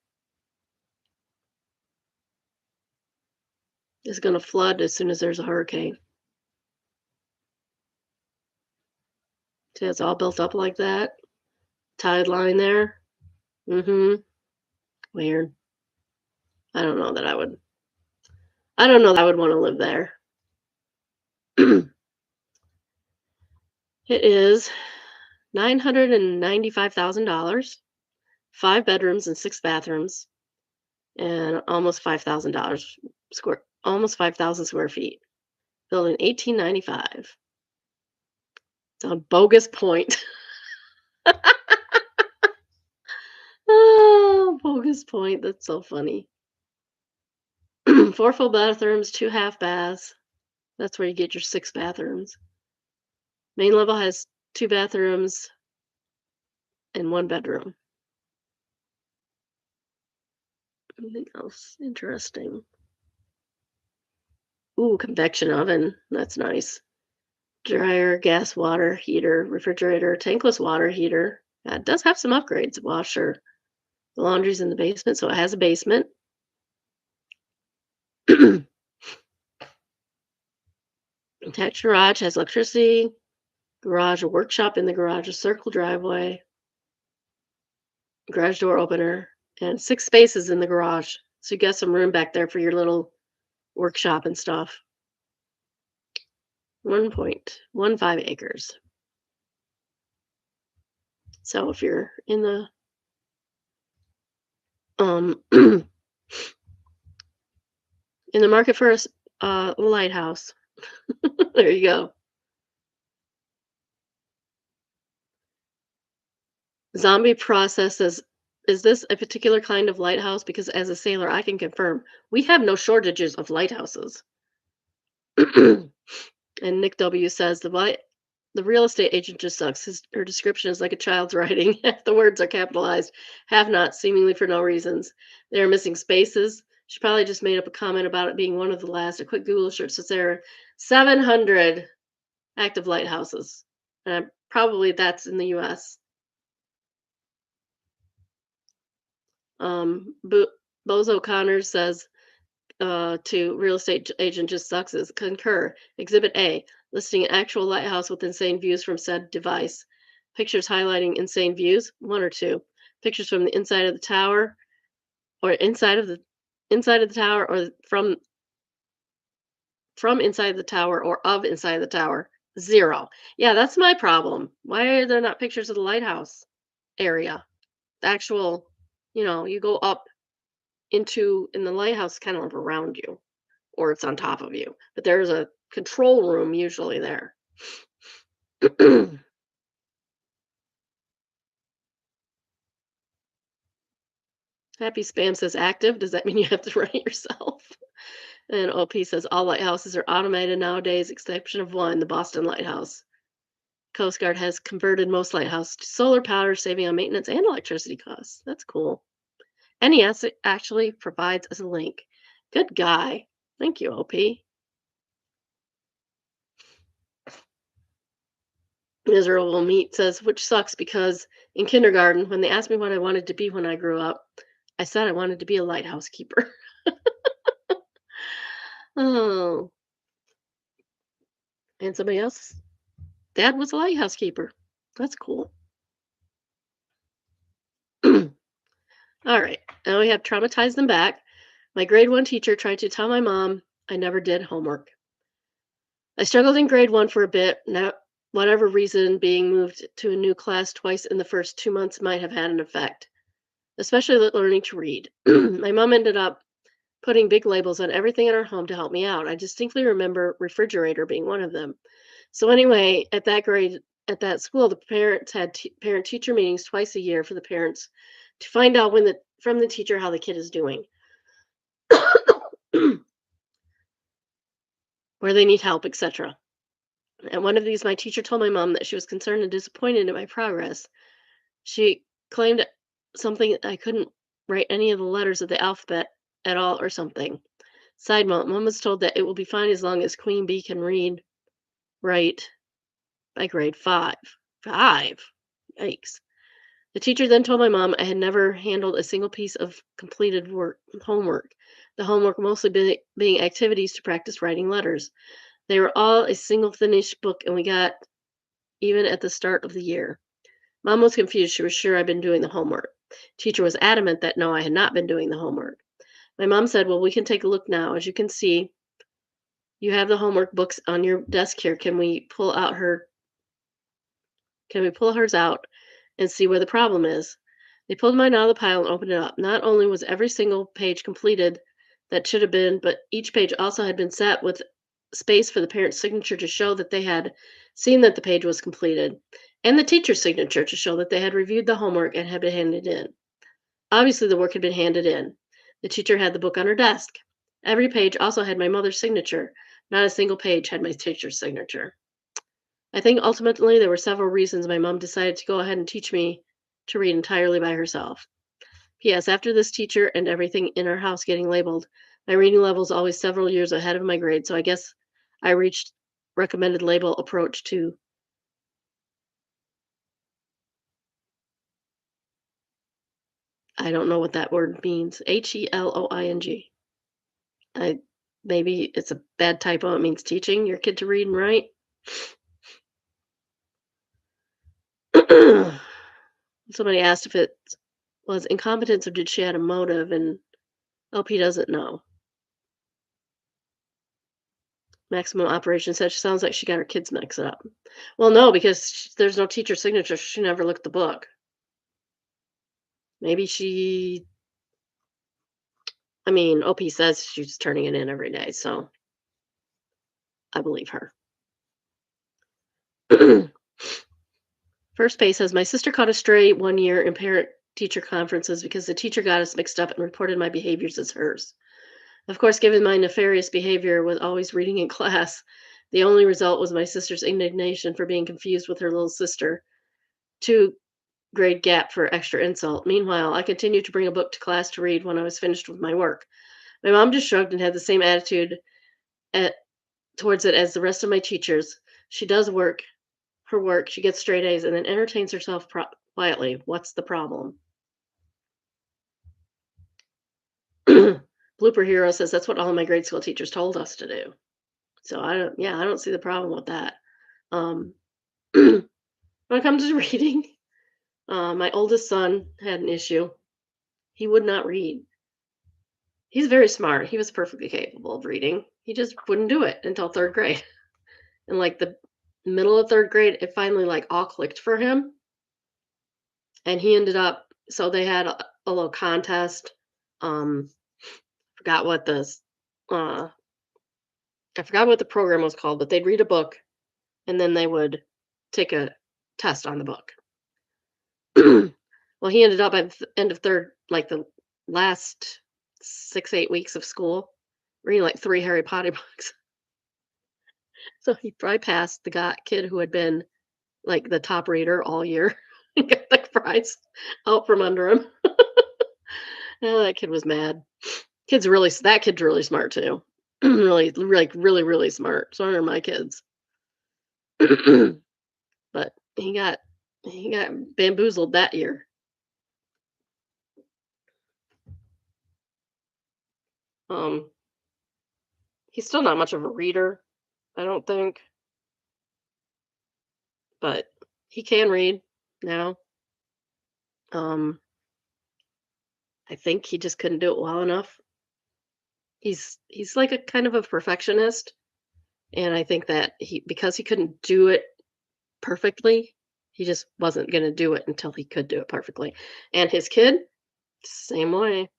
It's going to flood as soon as there's a hurricane. See, it's all built up like that. Tide line there. Mm-hmm. Weird. I don't know that I would want to live there. It is $995,000, 5 bedrooms and 6 bathrooms, and almost almost 5,000 square feet. Built in 1895. It's on Bogus Point. Oh, Bogus Point. That's so funny. 4 full bathrooms, 2 half baths. That's where you get your 6 bathrooms. Main level has 2 bathrooms and 1 bedroom. Anything else interesting? Ooh, convection oven. That's nice. Dryer, gas, water heater, refrigerator, tankless water heater. It does have some upgrades. Washer. The laundry's in the basement, so it has a basement. Attached garage has electricity. Garage, a workshop in the garage, a circle driveway. Garage door opener, and 6 spaces in the garage. So you got some room back there for your little workshop and stuff. 1.15 acres. So if you're in the in the market for a lighthouse, there you go. Zombie process says, is this a particular kind of lighthouse? Because as a sailor, I can confirm we have no shortages of lighthouses. And Nick W says the real estate agent just sucks. Her description is like a child's writing. Half the words are capitalized, half not, seemingly for no reasons. They are missing spaces. She probably just made up a comment about it being one of the last. A quick Google search says there are 700 active lighthouses. Probably that's in the U.S. Bozo Connor says to real estate agent just sucks is concur. Exhibit A, listing an actual lighthouse with insane views from said device. Pictures highlighting insane views, 1 or 2. Pictures from the inside of the tower, or inside of the tower, or from inside the tower, or of inside the tower, 0. Yeah, that's my problem. Why are there not pictures of the lighthouse area? The actual, you go up in the lighthouse kind of around you, or it's on top of you, but there's a control room usually there. Happy Spam says active. Does that mean you have to run it yourself? And OP says all lighthouses are automated nowadays, exception of one, the Boston Lighthouse. Coast Guard has converted most lighthouses to solar power, saving on maintenance and electricity costs. That's cool. NES actually provides us a link. Good guy. Thank you, OP. Miserable Meat says, which sucks because in kindergarten, when they asked me what I wanted to be when I grew up, I said I wanted to be a lighthouse keeper. Oh. And somebody else, Dad was a lighthouse keeper. That's cool. All right. Now we have traumatized them back. My grade 1 teacher tried to tell my mom I never did homework. I struggled in grade 1 for a bit. Now, whatever reason, being moved to a new class twice in the first 2 months might have had an effect, especially learning to read. My mom ended up putting big labels on everything in our home to help me out. I distinctly remember refrigerator being one of them. So anyway, at that school, the parents had parent-teacher meetings twice a year for the parents to find out from the teacher how the kid is doing. Where they need help, etc. At one of these, my teacher told my mom that she was concerned and disappointed in my progress. She claimed something I couldn't write any of the letters of the alphabet at all or something. Side note, Mom was told that it will be fine as long as Queen Bee can read. right by grade 5. 5? Yikes. The teacher then told my mom I had never handled a single piece of completed homework. The homework mostly being activities to practice writing letters. They were all a single finished book, and we got even at the start of the year. Mom was confused. She was sure I'd been doing the homework. Teacher was adamant that no, I had not been doing the homework. My mom said, "Well, we can take a look now. As you can see, you have the homework books on your desk here. Can we pull hers out and see where the problem is?" They pulled mine out of the pile and opened it up. Not only was every single page completed that should have been, but each page also had been set with space for the parent's signature to show that they had seen that the page was completed, and the teacher's signature to show that they had reviewed the homework and had been handed in. Obviously, the work had been handed in. The teacher had the book on her desk. Every page also had my mother's signature. Not a single page had my teacher's signature. I think ultimately there were several reasons my mom decided to go ahead and teach me to read entirely by herself. P.S. After this teacher and everything in our house getting labeled, my reading level is always several years ahead of my grade, so I guess I reached recommended label approach to, I don't know what that word means. HELOING. I maybe it's a bad typo. It means teaching your kid to read and write. Somebody asked if it was incompetence or did she have a motive, and LP doesn't know. Maximum Operation said she sounds like she got her kids mixed up. Well, no, because there's no teacher signature. She never looked the book. Maybe OP says she's turning it in every day, so I believe her. First base says, my sister caught a stray one year in parent teacher conferences because the teacher got us mixed up and reported my behaviors as hers. Of course, given my nefarious behavior with always reading in class, the only result was my sister's indignation for being confused with her little sister. 2 grade gap for extra insult. Meanwhile, I continued to bring a book to class to read when I was finished with my work. My mom just shrugged and had the same attitude at, towards it as the rest of my teachers. She does her work, she gets straight A's, and then entertains herself quietly. What's the problem? Blooper Hero says that's what all of my grade school teachers told us to do. So I don't see the problem with that. Um, when it comes to reading, my oldest son had an issue. He would not read. He's very smart. He was perfectly capable of reading. He just wouldn't do it until 3rd grade. And like the middle of 3rd grade, it finally like all clicked for him. And he ended up, so they had a little contest. Um, forgot what this, uh, I forgot what the program was called, but they'd read a book and then they would take a test on the book. Well, he ended up at the end of 3rd, like the last 6, 8 weeks of school, reading like 3 Harry Potter books. So he probably passed the kid who had been like the top reader all year and got the prize out from under him. Oh, that kid was mad. That kid's really smart too. Really, like really smart. So are my kids. But he got bamboozled that year. Um, he's still not much of a reader, I don't think, but he can read now. Um, I think he just couldn't do it well enough. He's like a kind of a perfectionist, and I think that because he couldn't do it perfectly, he just wasn't going to do it until he could do it perfectly. And his kid, same way.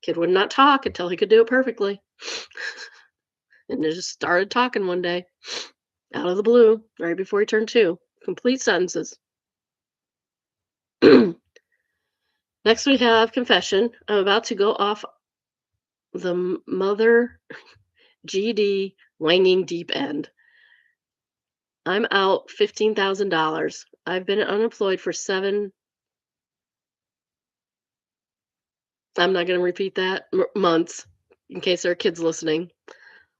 Kid would not talk until he could do it perfectly. And they just started talking one day out of the blue right before he turned 2. Complete sentences. Next, we have confession. I'm about to go off the mother GD wanging deep end. I'm out $15,000. I've been unemployed for 7, I'm not going to repeat that, months, in case there are kids listening.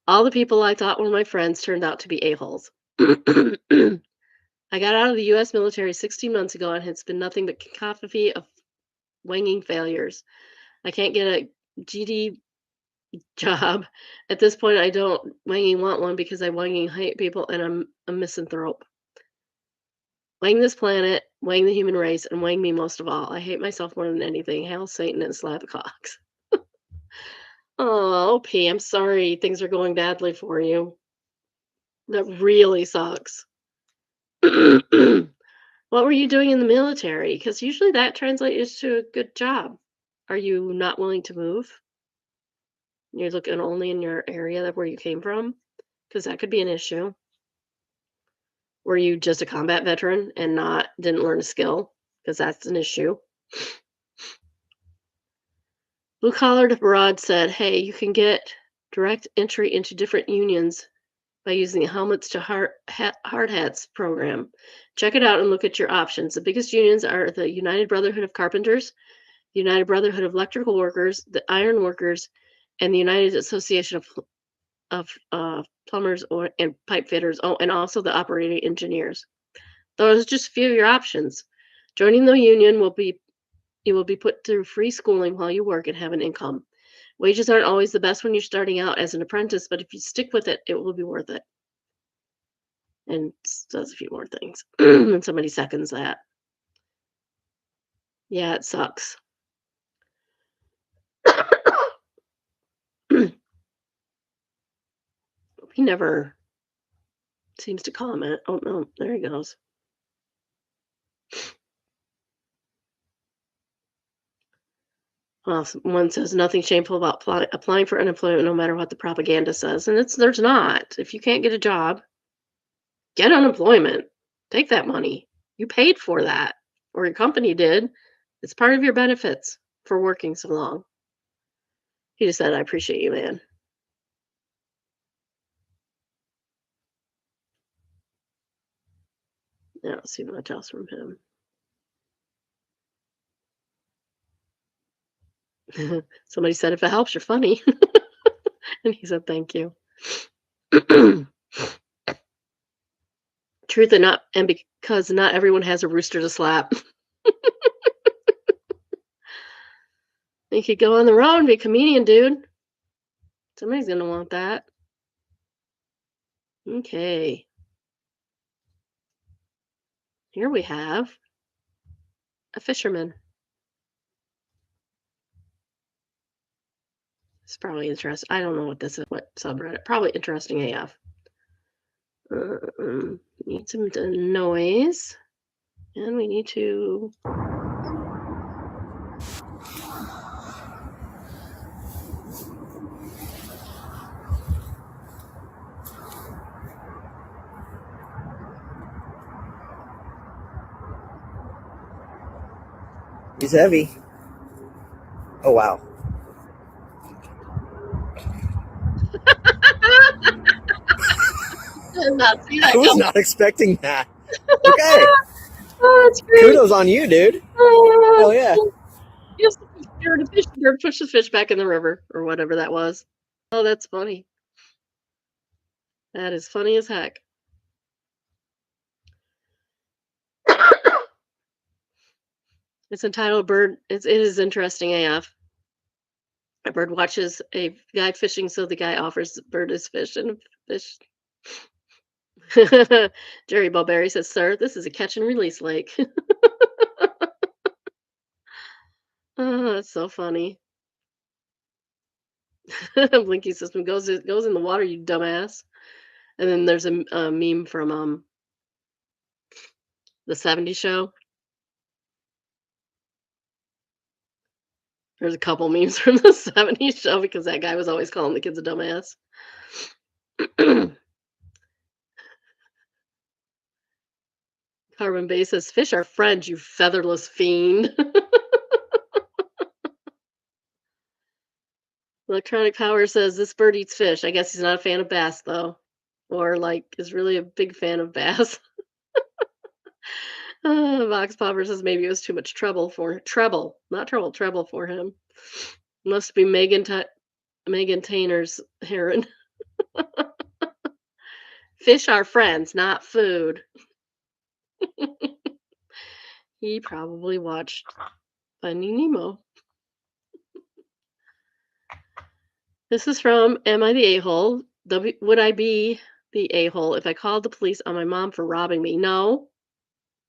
All the people I thought were my friends turned out to be a-holes. I got out of the U.S. military 16 months ago, and it's been nothing but cacophony of wanging failures. I can't get a GD job. At this point, I don't wanging want one because I wanging hate people, and I'm a misanthrope. Wang this planet, wang the human race, and wang me most of all. I hate myself more than anything. Hail Satan and slap the cocks. Oh, P, I'm sorry things are going badly for you. That really sucks. What were you doing in the military? Because usually that translates to a good job. Are you not willing to move? You're looking only in your area where you came from? Because that could be an issue. Were you just a combat veteran and didn't learn a skill? Because that's an issue. Blue Collar Abroad said, hey, you can get direct entry into different unions by using the Helmets to Hard Hats program. Check it out and look at your options. The biggest unions are the United Brotherhood of Carpenters, the United Brotherhood of Electrical Workers, the Iron Workers, and the United Association of Plumbers and Pipe Fitters. Oh, and also the Operating Engineers. Those are just a few of your options. Joining the union you will be put through free schooling while you work and have an income. Wages aren't always the best when you're starting out as an apprentice, but if you stick with it, it will be worth it. And does a few more things. And somebody seconds that. Yeah, it sucks. He never seems to comment. Oh, no, there he goes. One says nothing shameful about applying for unemployment, no matter what the propaganda says. And there's not. If you can't get a job, get unemployment. Take that money. You paid for that, or your company did. It's part of your benefits for working so long. He just said, I appreciate you, man. Yeah, let's see much else from him. Somebody said, if it helps, you're funny. And he said, thank you. Truth and because not everyone has a rooster to slap. You could go on the road and be a comedian, dude. Somebody's going to want that. Okay. Here we have a fisherman. It's probably interesting. I don't know what this is, what subreddit. Probably interesting AF. Need some noise. And we need to... He's heavy. Oh, wow. I was not expecting that. Okay. Oh, that's great. Kudos on you, dude. Hell yeah. Yes, you're a fish. You're push the fish back in the river or whatever that was. Oh, that's funny. That is funny as heck. It's entitled "Bird." It is interesting AF. A bird watches a guy fishing, so the guy offers the bird his fish and fish. Jerry Bowberry says, "Sir, this is a catch and release lake." Oh, that's so funny. Blinky system goes in the water, you dumbass. And then there's a meme from the '70s show. There's a couple memes from the '70s show because that guy was always calling the kids a dumbass. Carbon Base says, "Fish are friends, you featherless fiend." Electronic Power says, "This bird eats fish." I guess he's not a fan of bass, though. Or, like, is really a big fan of bass. Vox Popper says, "Maybe it was too much trouble for him. Must be Megan Tainer's heron." Fish are friends, not food. He probably watched Finding Nemo. This is from Am I the A-hole? Would I be the a-hole if I called the police on my mom for robbing me? No.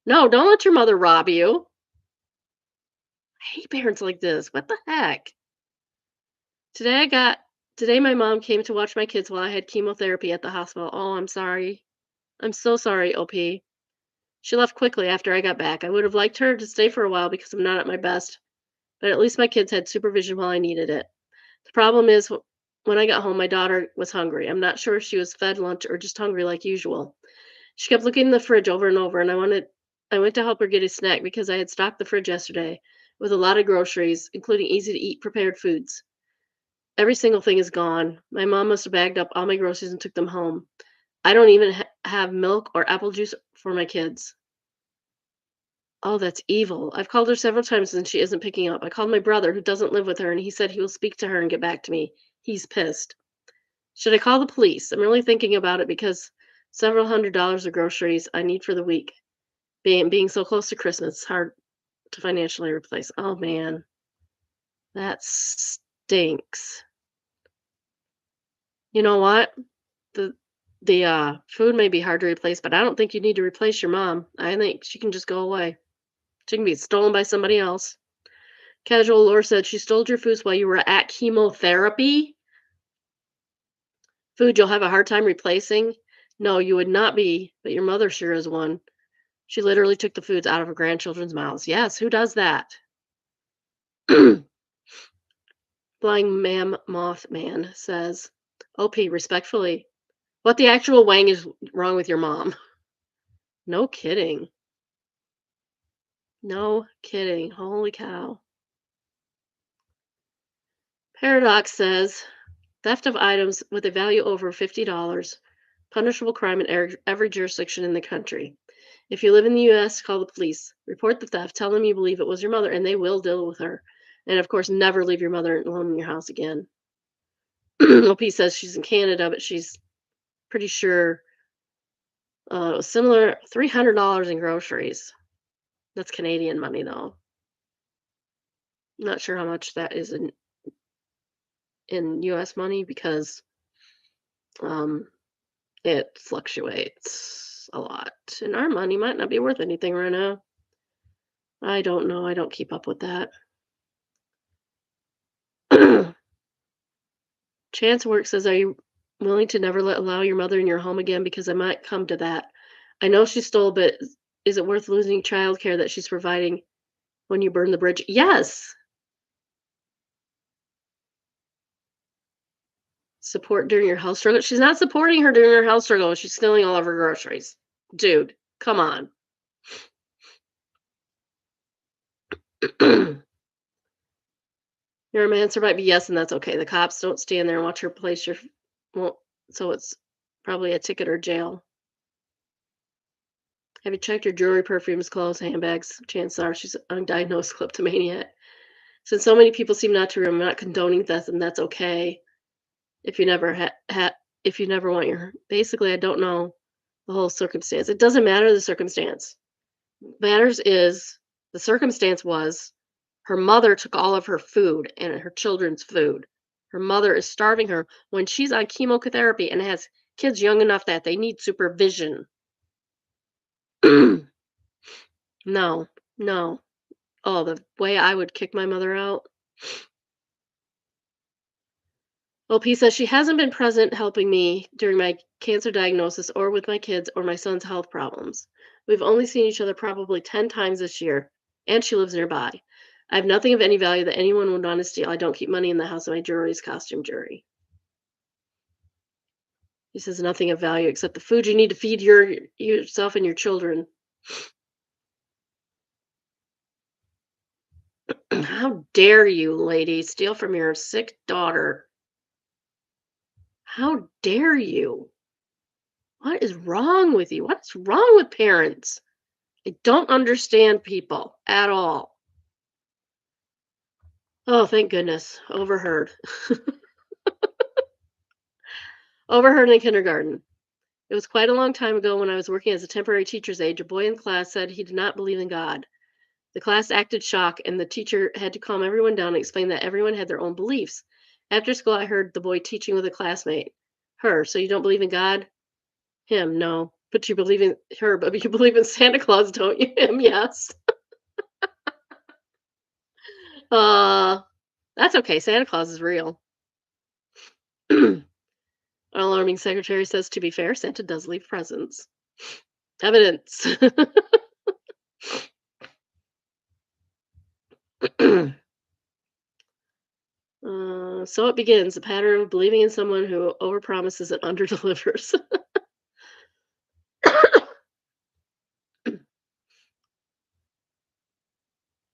No, don't let your mother rob you. I hate parents like this. What the heck? Today I got Today my mom came to watch my kids while I had chemotherapy at the hospital. Oh, I'm sorry. I'm so sorry, OP. She left quickly after I got back. I would have liked her to stay for a while because I'm not at my best, but at least my kids had supervision while I needed it. The problem is when I got home, my daughter was hungry. I'm not sure if she was fed lunch or just hungry like usual. She kept looking in the fridge over and over, and I went to help her get a snack because I had stocked the fridge yesterday with a lot of groceries, including easy to eat prepared foods. Every single thing is gone. My mom must have bagged up all my groceries and took them home. I don't even have milk or apple juice for my kids. Oh, that's evil. I've called her several times and she isn't picking up. I called my brother, who doesn't live with her, and he said he will speak to her and get back to me. He's pissed. Should I call the police? I'm really thinking about it because several $100s of groceries I need for the week. Being so close to Christmas, it's hard to financially replace. Oh man, that stinks. You know what? The the food may be hard to replace, but I don't think you need to replace your mom. I think she can just go away. She can be stolen by somebody else. Casual lore said she stole your foods while you were at chemotherapy. Food you'll have a hard time replacing. No, you would not be, but your mother sure is one. She literally took the foods out of her grandchildren's mouths. Yes, who does that? Flying Mam Mothman says, OP, respectfully, what the actual wang is wrong with your mom? No kidding. No kidding. Holy cow. Paradox says, theft of items with a value over $50, punishable crime in every jurisdiction in the country. If you live in the US, call the police. Report the theft. Tell them you believe it was your mother, and they will deal with her. And of course, never leave your mother alone in your house again. OP says she's in Canada, but she's pretty sure similar $300 in groceries. That's Canadian money, though. Not sure how much that is in US money because um, it fluctuates a lot. And our money might not be worth anything right now. I don't know. I don't keep up with that. Chance Work says, are you willing to never allow your mother in your home again? Because I might come to that. I know she stole, but is it worth losing childcare that she's providing when you burn the bridge? Yes. Support during your health struggle. She's not supporting her during her health struggle. She's stealing all of her groceries. Dude, come on. Your man survived. Yes, and that's okay. The cops don't stand there and watch her place your well, so it's probably a ticket or jail. Have you checked your jewelry, perfumes, clothes, handbags? Chances are she's undiagnosed kleptomaniac. Since so many people seem not to, I'm not condoning theft, and that's okay. If you never if you never want your basically, I don't know the whole circumstance. It doesn't matter the circumstance. Matters is the circumstance was her mother took all of her food and her children's food. Her mother is starving her when she's on chemotherapy and has kids young enough that they need supervision. No, no. Oh, the way I would kick my mother out. Well, P says she hasn't been present helping me during my cancer diagnosis or with my kids or my son's health problems. We've only seen each other probably 10 times this year, and she lives nearby. I have nothing of any value that anyone would want to steal. I don't keep money in the house, and my jewelry is costume jewelry. He says nothing of value except the food you need to feed yourself and your children. How dare you, lady, steal from your sick daughter? How dare you? What is wrong with you? What's wrong with parents? I don't understand people at all. Oh, thank goodness. Overheard. Overheard in kindergarten. It was quite a long time ago when I was working as a temporary teacher's aide. A boy in class said he did not believe in God. The class acted shocked, and the teacher had to calm everyone down and explain that everyone had their own beliefs. After school, I heard the boy teaching with a classmate. Her, so you don't believe in God? Him, no. But you believe in her, but you believe in Santa Claus, don't you? Him, yes. Uh, that's okay. Santa Claus is real. Our alarming secretary says, to be fair, Santa does leave presents. Evidence. So it begins a pattern of believing in someone who overpromises and underdelivers.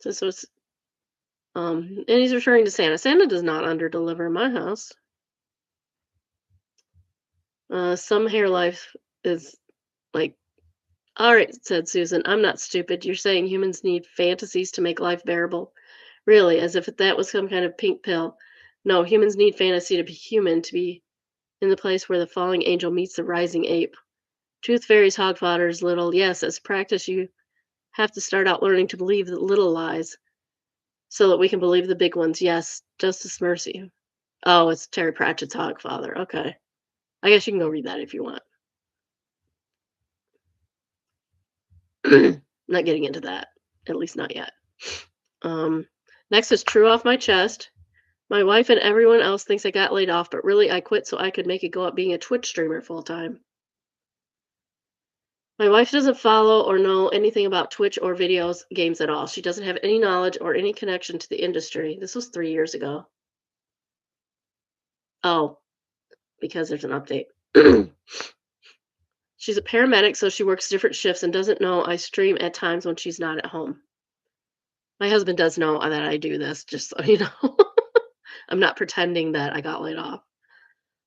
So it's and he's referring to Santa. Santa does not underdeliver in my house. Some hair life is like, all right, said Susan. I'm not stupid. You're saying humans need fantasies to make life bearable. Really, as if that was some kind of pink pill. No, humans need fantasy to be human, to be in the place where the falling angel meets the rising ape. Tooth fairies, hog fathers, little. Yes, as practice, you have to start out learning to believe the little lies so that we can believe the big ones. Yes, Justice Mercy. Oh, it's Terry Pratchett's Hogfather. Okay. I guess you can go read that if you want. Not getting into that, at least not yet. Um, Next is True Off My Chest. My wife and everyone else thinks I got laid off, but really I quit so I could make it go up being a Twitch streamer full time. My wife doesn't follow or know anything about Twitch or videos games at all. She doesn't have any knowledge or any connection to the industry. This was 3 years ago. Oh, because there's an update. She's a paramedic, so she works different shifts and doesn't know I stream at times when she's not at home. My husband does know that I do this, just so you know. I'm not pretending that I got laid off.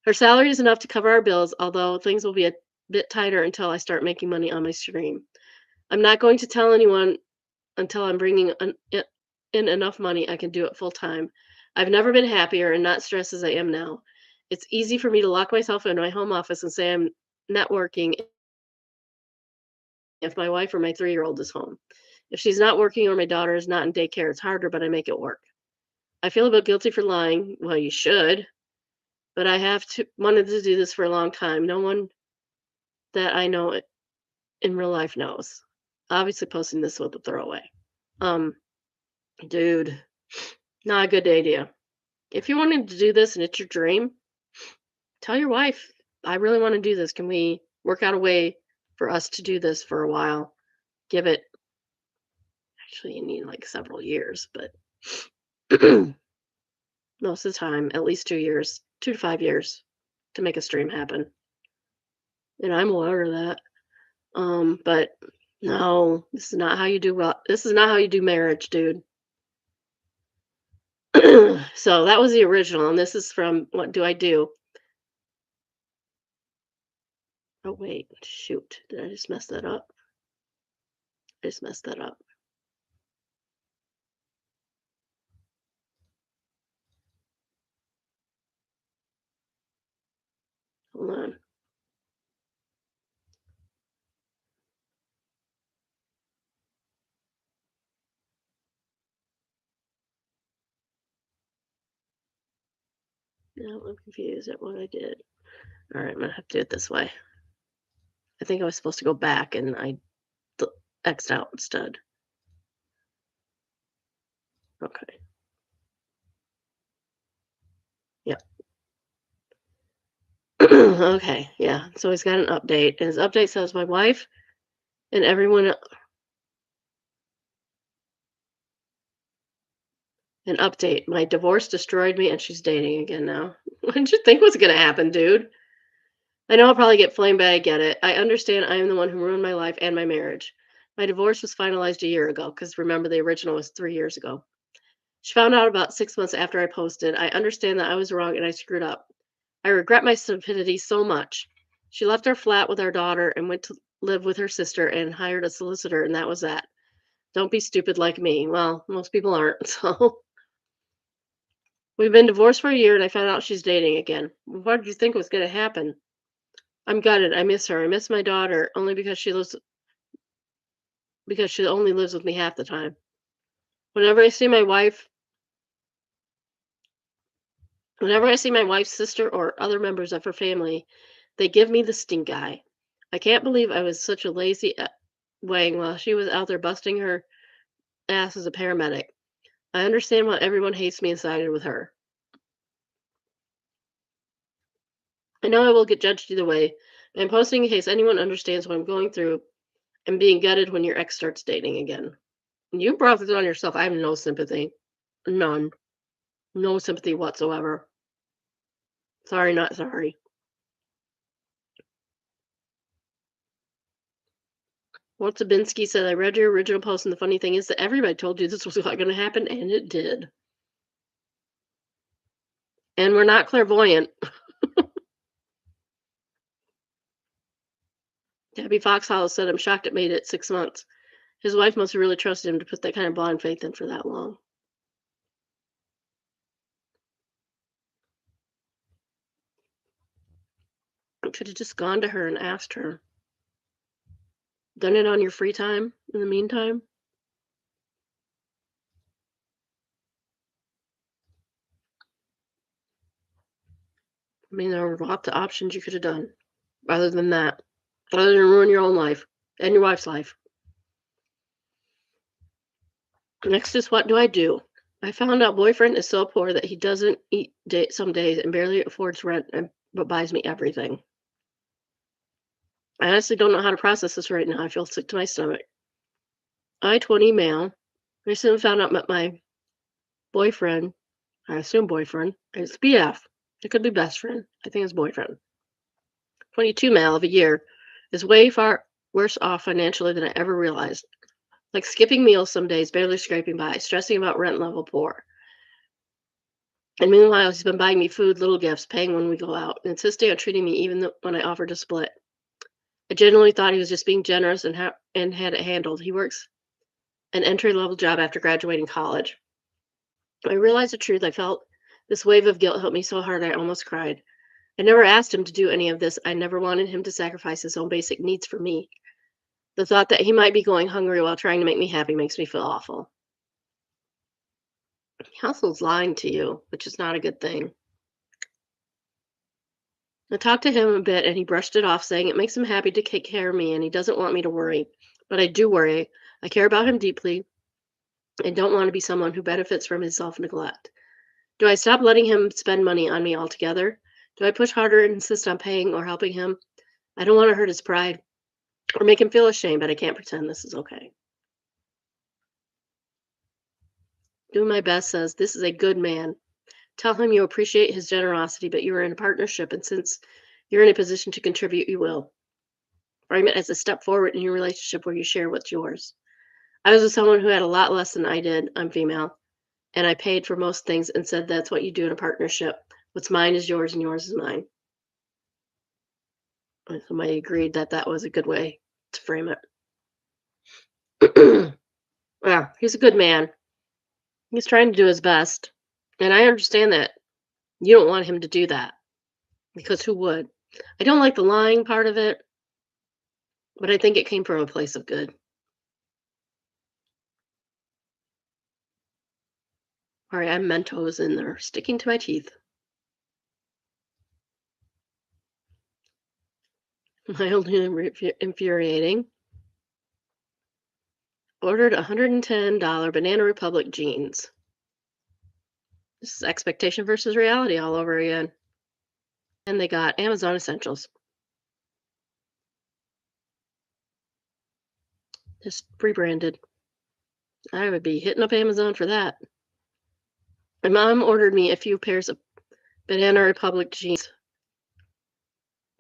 Her salary is enough to cover our bills, although things will be a bit tighter until I start making money on my stream. I'm not going to tell anyone until I'm bringing in enough money I can do it full time. I've never been happier and not stressed as I am now. It's easy for me to lock myself in my home office and say I'm networking if my wife or my 3-year-old is home. If she's not working or my daughter is not in daycare, it's harder, but I make it work. I feel a bit guilty for lying. Well, you should, but I have wanted to do this for a long time. No one that I know in real life knows. Obviously, posting this with a throwaway. Um, Dude, not a good idea. If you wanted to do this and it's your dream, tell your wife, I really want to do this. Can we work out a way for us to do this for a while? Give it, actually, you need like several years, but most of the time, at least 2 years, 2 to 5 years to make a stream happen. And I'm aware of that. But no, this is not how you do well. This is not how you do marriage, dude. So that was the original, and this is from What Do I Do? Oh wait, shoot. Did I just mess that up? I just messed that up. Hold on. No, I'm confused at what I did. All right, I'm gonna have to do it this way. I think I was supposed to go back and I X'd out instead. Okay. Yep. Okay, yeah. So he's got an update, and his update says my wife and everyone an update. My divorce destroyed me and she's dating again now. What did you think was gonna happen, dude? I know I'll probably get flamed, but I get it. I understand I am the one who ruined my life and my marriage. My divorce was finalized a year ago, because remember the original was 3 years ago. She found out about 6 months after I posted. I understand that I was wrong and I screwed up. I regret my stupidity so much. She left our flat with our daughter and went to live with her sister and hired a solicitor, and that was that. Don't be stupid like me. Well, most people aren't, so. We've been divorced for a year and I found out she's dating again. What did you think was going to happen? I'm gutted. I miss her. I miss my daughter only because she only lives with me half the time. Whenever I see my wife, whenever I see my wife's sister or other members of her family, they give me the stink eye. I can't believe I was such a lazy wang while she was out there busting her ass as a paramedic. I understand why everyone hates me and sided with her. I know I will get judged either way. I'm posting in case anyone understands what I'm going through and being gutted when your ex starts dating again. You brought this on yourself. I have no sympathy. None. No sympathy whatsoever. Sorry, not sorry. Walt Zabinski said, I read your original post, and the funny thing is that everybody told you this was not going to happen, and it did. And we're not clairvoyant. Debbie Foxhollow said, I'm shocked it made it 6 months. His wife must have really trusted him to put that kind of blind faith in for that long. Could have just gone to her and asked her. Done it on your free time in the meantime? I mean, there were lots of options you could have done other than that. Other than ruin your own life and your wife's life. Next is what do I do? I found out boyfriend is so poor that he doesn't eat some days and barely affords rent but buys me everything. I honestly don't know how to process this right now. I feel sick to my stomach. I, 20 male, recently found out that my boyfriend, I assume boyfriend, it's BF. It could be best friend. I think it's boyfriend. 22 male of a year is way far worse off financially than I ever realized. Like skipping meals some days, barely scraping by, stressing about rent level poor. And meanwhile, he's been buying me food, little gifts, paying when we go out, and insisting on treating me even when I offered to split. I genuinely thought he was just being generous and had it handled. He works an entry-level job after graduating college. I realized the truth. I felt this wave of guilt hit me so hard I almost cried. I never asked him to do any of this. I never wanted him to sacrifice his own basic needs for me. The thought that he might be going hungry while trying to make me happy makes me feel awful. Hustle's lying to you, which is not a good thing. I talked to him a bit and he brushed it off, saying it makes him happy to take care of me and he doesn't want me to worry. But I do worry. I care about him deeply and don't want to be someone who benefits from his self-neglect. Do I stop letting him spend money on me altogether? Do I push harder and insist on paying or helping him? I don't want to hurt his pride or make him feel ashamed, but I can't pretend this is okay. Doing my best says, this is a good man. Tell him you appreciate his generosity, but you are in a partnership, and since you're in a position to contribute, you will. Frame it as a step forward in your relationship where you share what's yours. I was with someone who had a lot less than I did. I'm female, and I paid for most things and said that's what you do in a partnership. What's mine is yours, and yours is mine. And somebody agreed that that was a good way to frame it. Yeah, he's a good man. He's trying to do his best, and I understand that you don't want him to do that because who would? I don't like the lying part of it, but I think it came from a place of good. All right, I'm Mentos in there, sticking to my teeth. Mildly infuriating. Ordered $110 Banana Republic jeans. This is expectation versus reality all over again. And they got Amazon Essentials. Just rebranded. I would be hitting up Amazon for that. My mom ordered me a few pairs of Banana Republic jeans,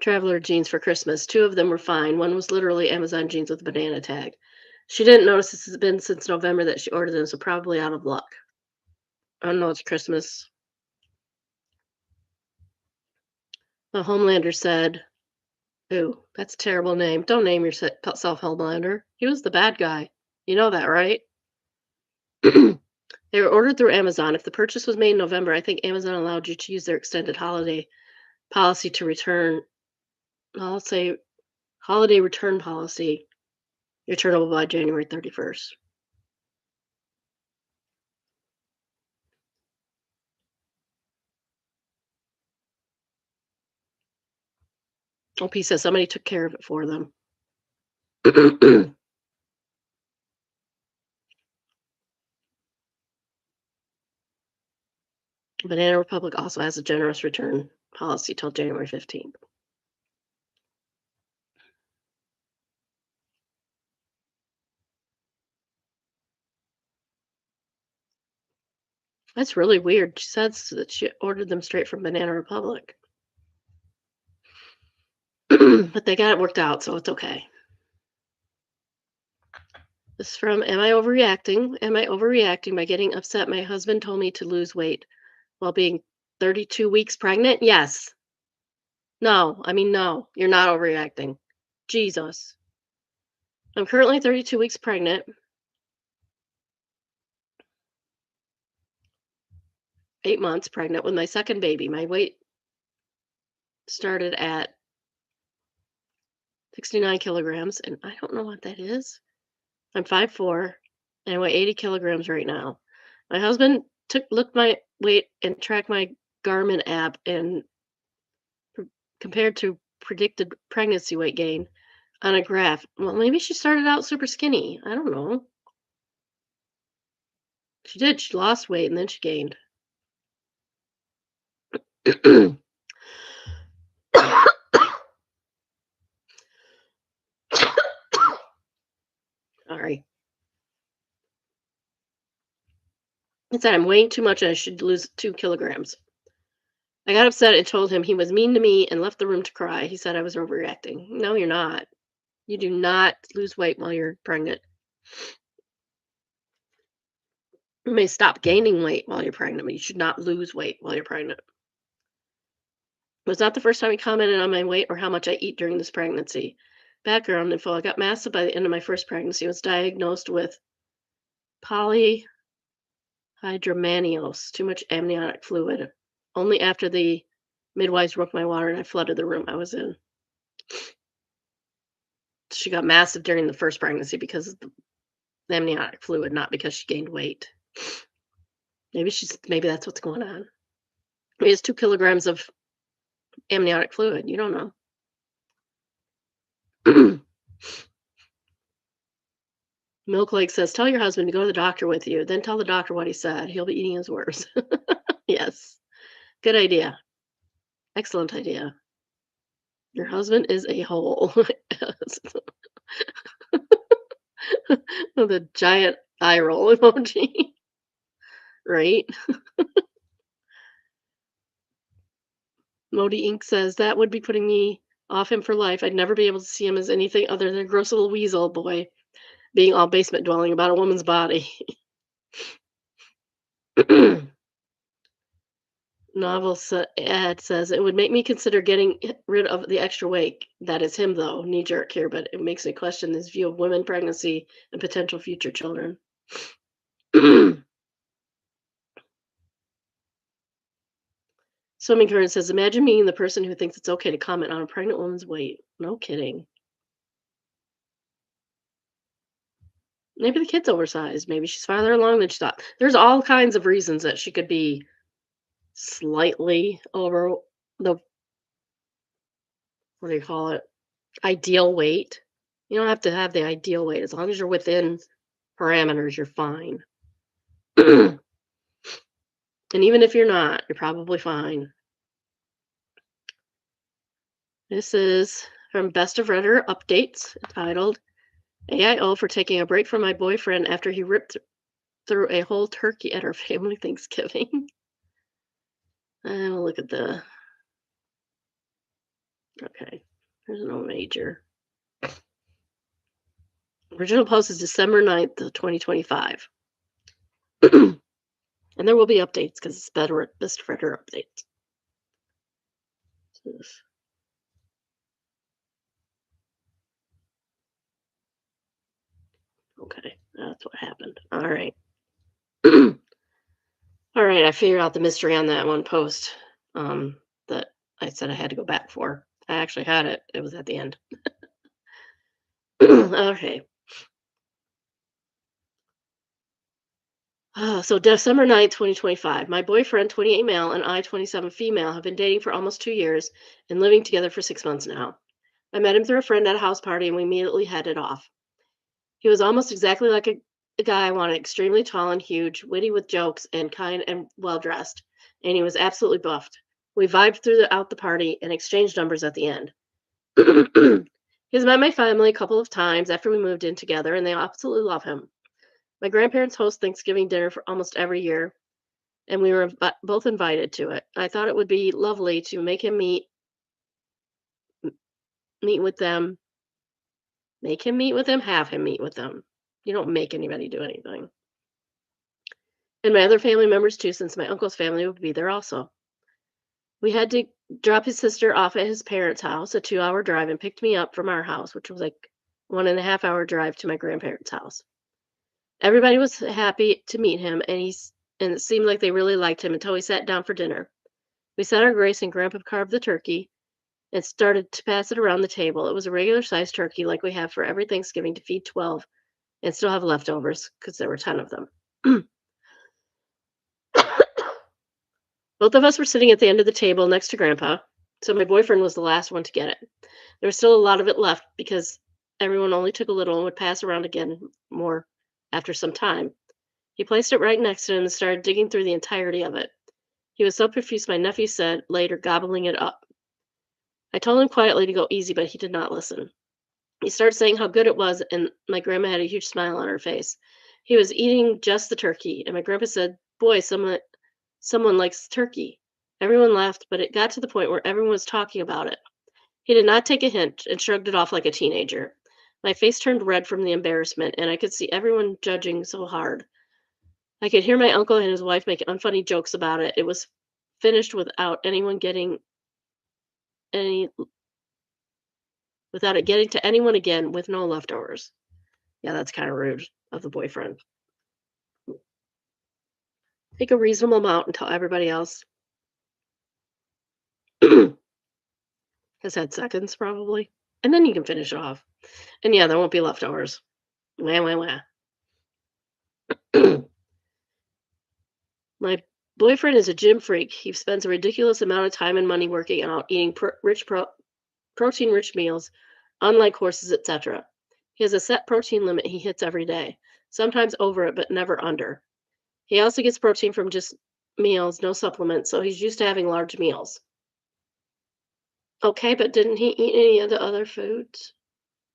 traveler jeans for Christmas. 2 of them were fine. One was literally Amazon jeans with a banana tag. She didn't notice this has been since November that she ordered them, so probably out of luck. I don't know, it's Christmas. The Homelander said, ooh, that's a terrible name. Don't name yourself Homelander. He was the bad guy. You know that, right? They were ordered through Amazon. If the purchase was made in November, I think Amazon allowed you to use their extended holiday policy to return I'll say holiday return policy, returnable by January 31st. OP says somebody took care of it for them. Banana Republic also has a generous return policy till January 15th. That's really weird. She says that she ordered them straight from Banana Republic. But they got it worked out, so it's okay. This is from Am I Overreacting? Am I overreacting by getting upset my husband told me to lose weight while being 32 weeks pregnant? Yes. No, no, you're not overreacting. Jesus. I'm currently 32 weeks pregnant. 8 months pregnant with my second baby. My weight started at 69 kilograms, and I don't know what that is. I'm 5'4", and I weigh 80 kilograms right now. My husband looked my weight and tracked my Garmin app and compared to predicted pregnancy weight gain on a graph. Well, maybe she started out super skinny. I don't know. She did. She lost weight and then she gained. Sorry. It said I'm weighing too much and I should lose 2 kilograms. I got upset and told him he was mean to me and left the room to cry. He said I was overreacting. No, you're not. You do not lose weight while you're pregnant. You may stop gaining weight while you're pregnant, but you should not lose weight while you're pregnant. It was not the first time he commented on my weight or how much I eat during this pregnancy. Background info: I got massive by the end of my first pregnancy. I was diagnosed with polyhydramnios, too much amniotic fluid. Only after the midwives broke my water and I flooded the room I was in. She got massive during the first pregnancy because of the amniotic fluid, not because she gained weight. Maybe that's what's going on. Maybe it's 2 kilograms of amniotic fluid. You don't know. Milk Lake says, tell your husband to go to the doctor with you. Then tell the doctor what he said. He'll be eating his words. Yes. Good idea. Excellent idea. Your husband is a hole. The giant eye roll emoji. Right? Modi Inc. says, that would be putting me off him for life. I'd never be able to see him as anything other than a gross little weasel boy being all basement dwelling about a woman's body. Ad says, it would make me consider getting rid of the extra weight. That is him, though. Knee jerk here, but it makes me question his view of women, pregnancy, and potential future children. Swimming Current says, imagine being the person who thinks it's okay to comment on a pregnant woman's weight. No kidding. Maybe the kid's oversized. Maybe she's farther along than she thought. There's all kinds of reasons that she could be slightly over the, what do you call it, ideal weight. You don't have to have the ideal weight. As long as you're within parameters, you're fine. And even if you're not, you're probably fine. This is from Best of Redder Updates, titled AIO for taking a break from my boyfriend after he ripped through a whole turkey at our family Thanksgiving. And we'll look at the... Okay, there's no major. Original post is December 9th, 2025. And there will be updates because it's Best of Redder Updates. Okay, that's what happened. All right. All right, I figured out the mystery on that one post that I said I had to go back for. I actually had it. It was at the end. Okay. So December 9th, 2025. My boyfriend, 28 male, and I, 27 female, have been dating for almost 2 years and living together for 6 months now. I met him through a friend at a house party and we immediately hit it off. He was almost exactly like a guy I wanted, extremely tall and huge, witty with jokes, and kind and well dressed. And he was absolutely buffed. We vibed throughout the party and exchanged numbers at the end. He's met my family a couple of times after we moved in together, and they absolutely love him. My grandparents host Thanksgiving dinner for almost every year, and we were both invited to it. I thought it would be lovely to make him meet with them, make him meet with them, have him meet with them. You don't make anybody do anything. And my other family members too, since my uncle's family would be there also. We had to drop his sister off at his parents' house, a 2-hour drive, and picked me up from our house, which was like 1.5 hour drive to my grandparents' house. Everybody was happy to meet him, and it seemed like they really liked him until we sat down for dinner. We said our grace, and Grandpa carved the turkey and started to pass it around the table. It was a regular sized turkey like we have for every Thanksgiving to feed 12 and still have leftovers because there were 10 of them. Both of us were sitting at the end of the table next to Grandpa, so my boyfriend was the last one to get it. There was still a lot of it left because everyone only took a little and would pass around again more after some time. He placed it right next to him and started digging through the entirety of it. He was so profuse, my nephew said later, gobbling it up. I told him quietly to go easy, but he did not listen. He started saying how good it was, and my grandma had a huge smile on her face. He was eating just the turkey, and my grandpa said, "Boy, someone likes turkey." Everyone laughed, but it got to the point where everyone was talking about it. He did not take a hint and shrugged it off like a teenager. My face turned red from the embarrassment, and I could see everyone judging so hard. I could hear my uncle and his wife make unfunny jokes about it. It was finished any without it getting to anyone again with no leftovers. Yeah, that's kind of rude of the boyfriend. Take a reasonable amount and tell everybody else has had seconds probably. And then you can finish it off. And yeah, there won't be leftovers. Wah, wah, wah. My boyfriend is a gym freak. He spends a ridiculous amount of time and money working out, eating protein-rich meals, unlike horses, etc. He has a set protein limit he hits every day, sometimes over it, but never under. He also gets protein from just meals, no supplements, so he's used to having large meals. Okay, but didn't he eat any of the other foods?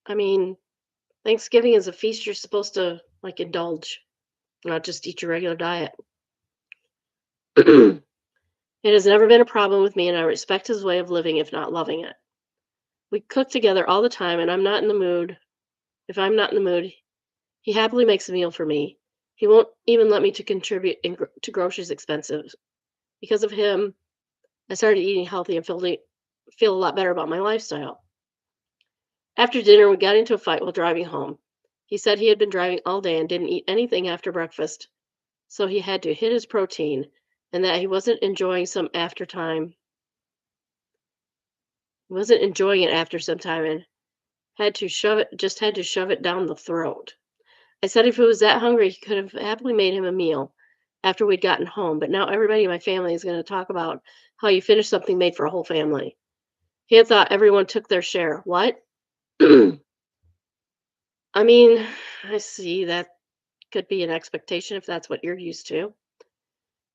I mean, Thanksgiving is a feast you're supposed to like indulge, not just eat your regular diet. It has never been a problem with me, and I respect his way of living, if not loving it. We cook together all the time, and I'm not in the mood. If I'm not in the mood, he happily makes a meal for me. He won't even let me to contribute to groceries expenses. Because of him, I started eating healthy and feel a lot better about my lifestyle. After dinner, we got into a fight while driving home. He said he had been driving all day and didn't eat anything after breakfast, so he had to hit his protein, and that he wasn't enjoying it after some time and had to shove it down the throat. I said if he was that hungry, he could have happily made him a meal after we'd gotten home, but now everybody in my family is going to talk about how you finished something made for a whole family. He had thought everyone took their share. What? I mean, I see that could be an expectation if that's what you're used to.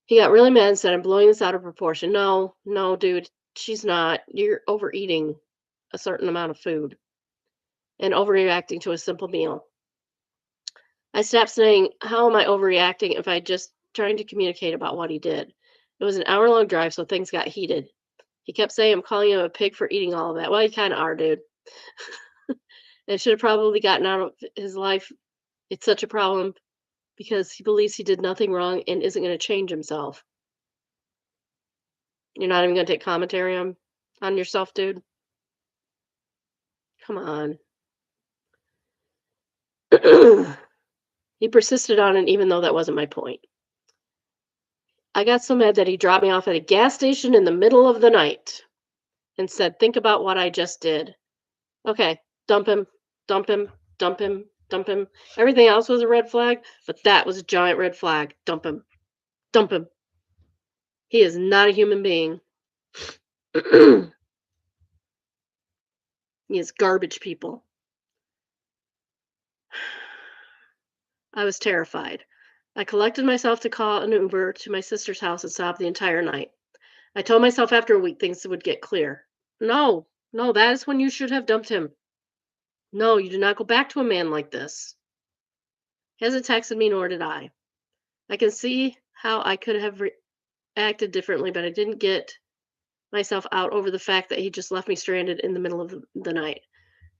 He got really mad and said, I'm blowing this out of proportion. No, no, dude, she's not. You're overeating a certain amount of food and overreacting to a simple meal. I stopped saying, how am I overreacting if I just trying to communicate about what he did? It was an hour-long drive, so things got heated. He kept saying I'm calling him a pig for eating all of that. Well, you kind of are, dude. And should have probably gotten out of his life. It's such a problem because he believes he did nothing wrong and isn't going to change himself. You're not even going to take commentary on yourself, dude? Come on. He persisted on it even though that wasn't my point. I got so mad that he dropped me off at a gas station in the middle of the night. and said, "Think about what I just did." Okay, dump him, dump him, dump him, dump him. Everything else was a red flag, but that was a giant red flag. Dump him, dump him. He is not a human being. He is garbage, people. I was terrified. I collected myself to call an Uber to my sister's house and sobbed the entire night. I told myself after a week things would get clear. No, no, that is when you should have dumped him. No, you do not go back to a man like this. He hasn't texted me, nor did I. I can see how I could have acted differently, but I didn't get myself out over the fact that he just left me stranded in the middle of the night.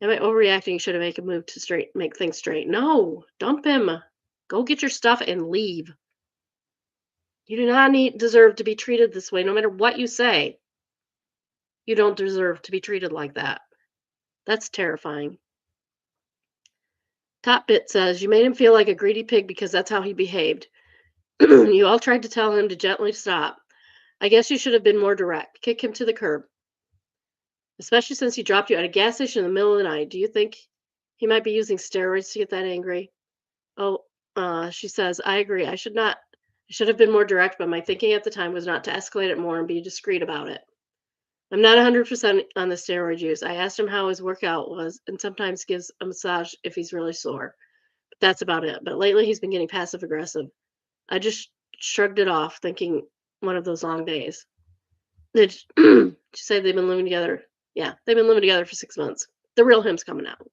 Am I overreacting? You should have made a move to make things straight. No, dump him. Go get your stuff and leave. You do not deserve to be treated this way, no matter what you say. You don't deserve to be treated like that. That's terrifying. Top Bit says, you made him feel like a greedy pig because that's how he behaved. You all tried to tell him to gently stop. I guess you should have been more direct. Kick him to the curb. Especially since he dropped you at a gas station in the middle of the night. Do you think he might be using steroids to get that angry? Oh, she says, I agree. I should have been more direct, but my thinking at the time was not to escalate it more and be discreet about it. I'm not 100% on the steroid use. I asked him how his workout was and sometimes gives a massage if he's really sore. But that's about it. But lately he's been getting passive aggressive. I just shrugged it off, thinking one of those long days. Did she say they've been living together? Yeah, they've been living together for 6 months. The real him's coming out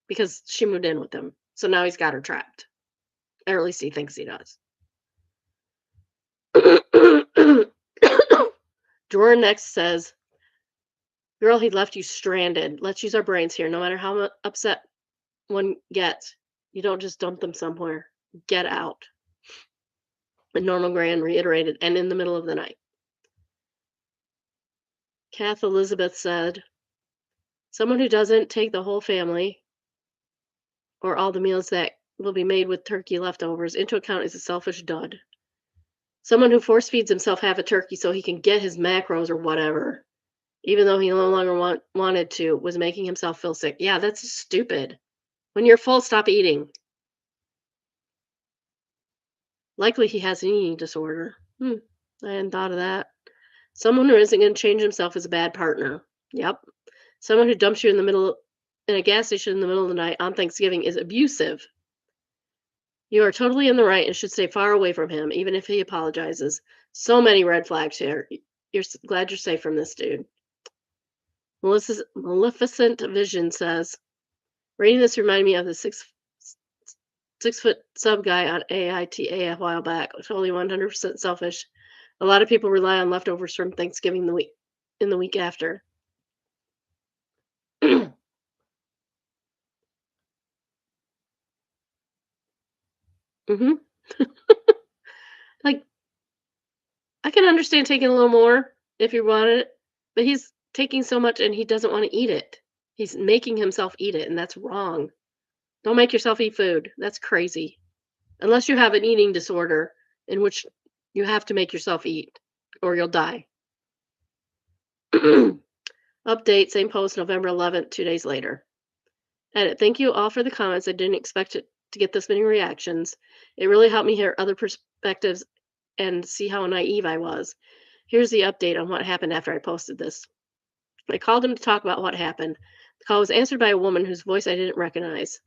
because she moved in with him. So now he's got her trapped. Or at least he thinks he does. Drawer next says, girl, he left you stranded. Let's use our brains here. No matter how upset one gets, you don't just dump them somewhere. Get out. And Normal Grand reiterated, and in the middle of the night. Kath Elizabeth said, someone who doesn't take the whole family or all the meals that will be made with turkey leftovers into account is a selfish dud. Someone who force feeds himself half a turkey so he can get his macros or whatever, even though he no longer wanted to, was making himself feel sick. Yeah, that's stupid. When you're full, stop eating. Likely he has an eating disorder. I hadn't thought of that. Someone who isn't going to change himself is a bad partner. Yep. Someone who dumps you in a gas station in the middle of the night on Thanksgiving is abusive. You are totally in the right and should stay far away from him, even if he apologizes. So many red flags here. You're glad you're safe from this dude. Maleficent Vision says, reading this reminded me of the 6-foot sub guy on AITA a while back. Totally 100% selfish. A lot of people rely on leftovers from Thanksgiving in the week after. Like, I can understand taking a little more if you want it, but he's taking so much and he doesn't want to eat it. He's making himself eat it, and that's wrong. Don't make yourself eat food. That's crazy. Unless you have an eating disorder in which you have to make yourself eat or you'll die. Update, same post, November 11th, 2 days later. Edit, thank you all for the comments. I didn't expect it to get this many reactions. It really helped me hear other perspectives and see how naive I was. Here's the update on what happened after I posted this. I called him to talk about what happened. The call was answered by a woman whose voice I didn't recognize.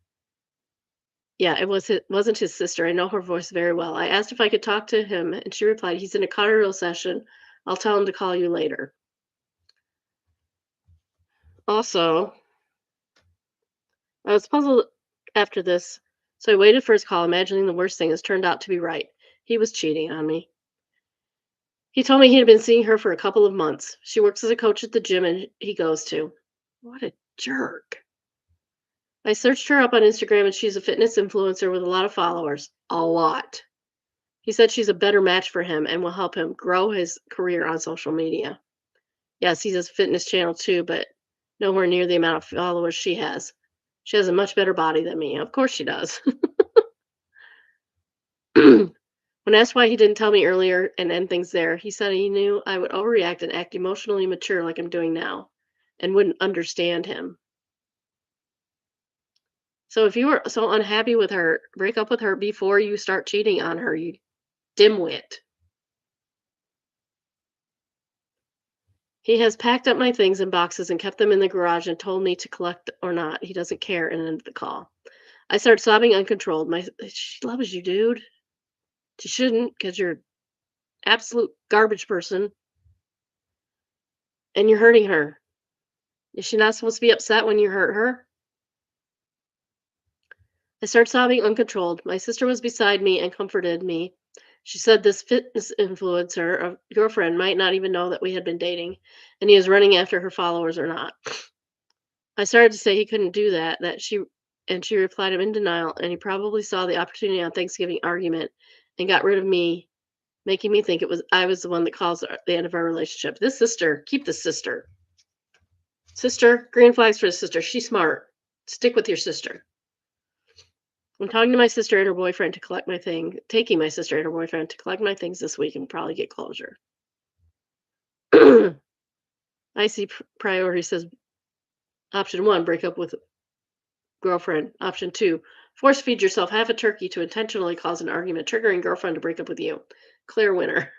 Yeah, wasn't his sister. I know her voice very well. I asked if I could talk to him, and she replied, he's in a cardio session. I'll tell him to call you later. Also, I was puzzled after this, so I waited for his call, imagining the worst thing has turned out to be right. He was cheating on me. He told me he had been seeing her for a couple of months. She works as a coach at the gym he goes to. What a jerk. I searched her up on Instagram, and she's a fitness influencer with a lot of followers. A lot. He said she's a better match for him and will help him grow his career on social media. Yes, he has a fitness channel too, but nowhere near the amount of followers she has. She has a much better body than me. Of course she does. When asked why he didn't tell me earlier and end things there, he said he knew I would overreact and act emotionally mature like I'm doing now. and wouldn't understand him. So if you were so unhappy with her, break up with her before you start cheating on her, you dimwit. He has packed up my things in boxes and kept them in the garage and told me to collect or not. He doesn't care, and ended the call. I started sobbing uncontrolled. She loves you, dude. She shouldn't, because you're absolute garbage person and you're hurting her. Is she not supposed to be upset when you hurt her? I started sobbing uncontrolled. My sister was beside me and comforted me. She said this fitness influencer, a girlfriend, might not even know that we had been dating, and he was running after her followers or not. I started to say he couldn't do that, and she replied, I'm in denial, and he probably saw the opportunity on Thanksgiving argument and got rid of me, making me think I was the one that caused the end of our relationship. This sister, keep the sister. Sister, green flags for the sister. She's smart. Stick with your sister. I'm talking to my sister and her boyfriend to collect my thing, taking my sister and her boyfriend to collect my things this week and probably get closure. I see priority says option 1, break up with girlfriend. Option 2, force feed yourself half a turkey to intentionally cause an argument, triggering girlfriend to break up with you. Clear winner.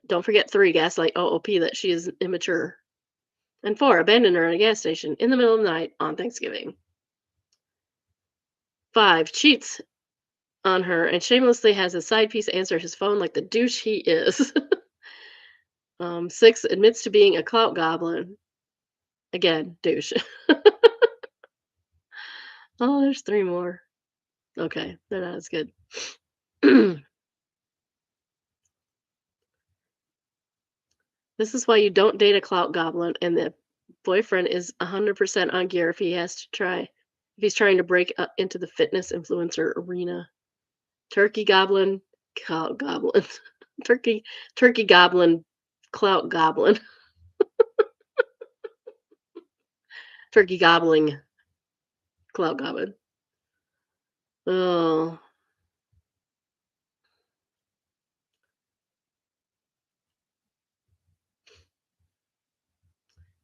Don't forget 3, gaslight OOP that she is immature. And 4, abandon her at a gas station in the middle of the night on Thanksgiving. 5, cheats on her and shamelessly has a side piece answer his phone like the douche he is. 6, admits to being a clout goblin. Again, douche. Oh, there's 3 more. Okay, they're not as good. This is why you don't date a clout goblin, and the boyfriend is 100% on gear if he's trying to break into the fitness influencer arena. Turkey goblin, clout goblin. turkey goblin, clout goblin. Turkey gobbling, clout goblin. Oh.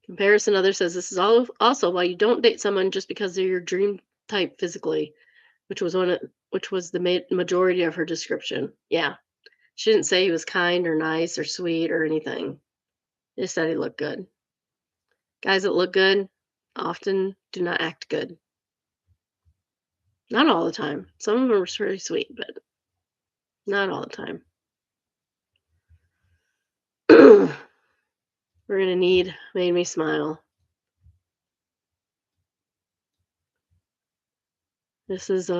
Comparison other says this is also why you don't date someone just because they're your dream type physically, which was the majority of her description. Yeah. She didn't say he was kind or nice or sweet or anything. Just said he looked good. Guys that look good often do not act good. Not all the time. Some of them are pretty sweet, but not all the time. We're gonna need Made Me Smile. This is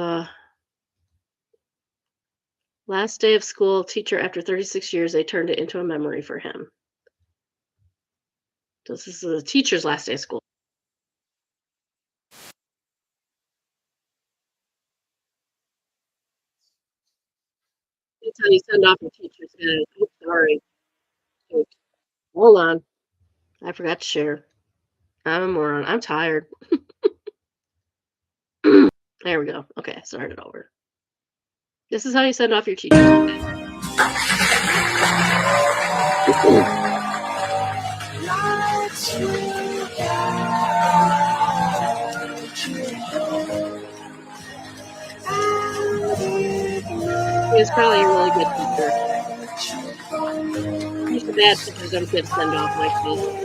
last day of school. Teacher after 36 years, they turned it into a memory for him. This is the teacher's last day of school. That's how you send off your teacher's guide. I'm sorry. Oops. Hold on. I forgot to share. I'm a moron. I'm tired. There we go. Okay, start it over. This is how you send off your teacher's guide. He was probably a really good teacher. He's the bad teachers don't get to send off like this.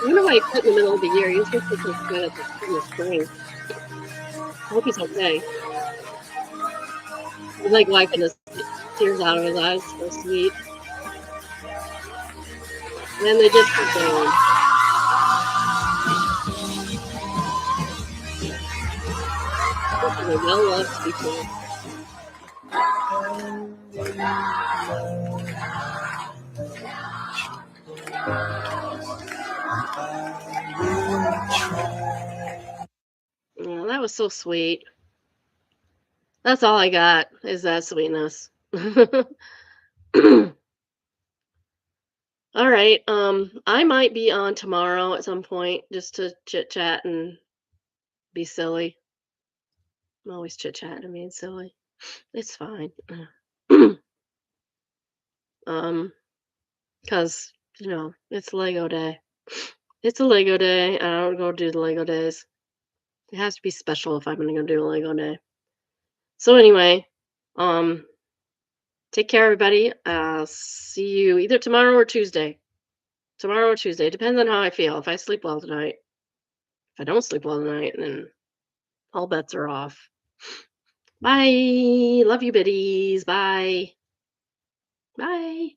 I wonder why he quit in the middle of the year. He was supposed to quit in the spring. I hope he's okay. He's like wiping his tears out of his eyes. So sweet. And then they just keep going. This is a well-loved teacher. Oh, that was so sweet. That's all I got is that sweetness. All right. I might be on tomorrow at some point just to chit chat and be silly. I'm always chit chatting and being silly. It's fine. um, because it's Lego day. It's a Lego day. I don't go do the Lego days. It has to be special if I'm gonna go do a Lego day. So anyway, um, take care, everybody. See you either tomorrow or Tuesday. Tomorrow or Tuesday. Depends on how I feel. If I sleep well tonight. If I don't sleep well tonight, then all bets are off. Bye. Love you, biddies. Bye. Bye.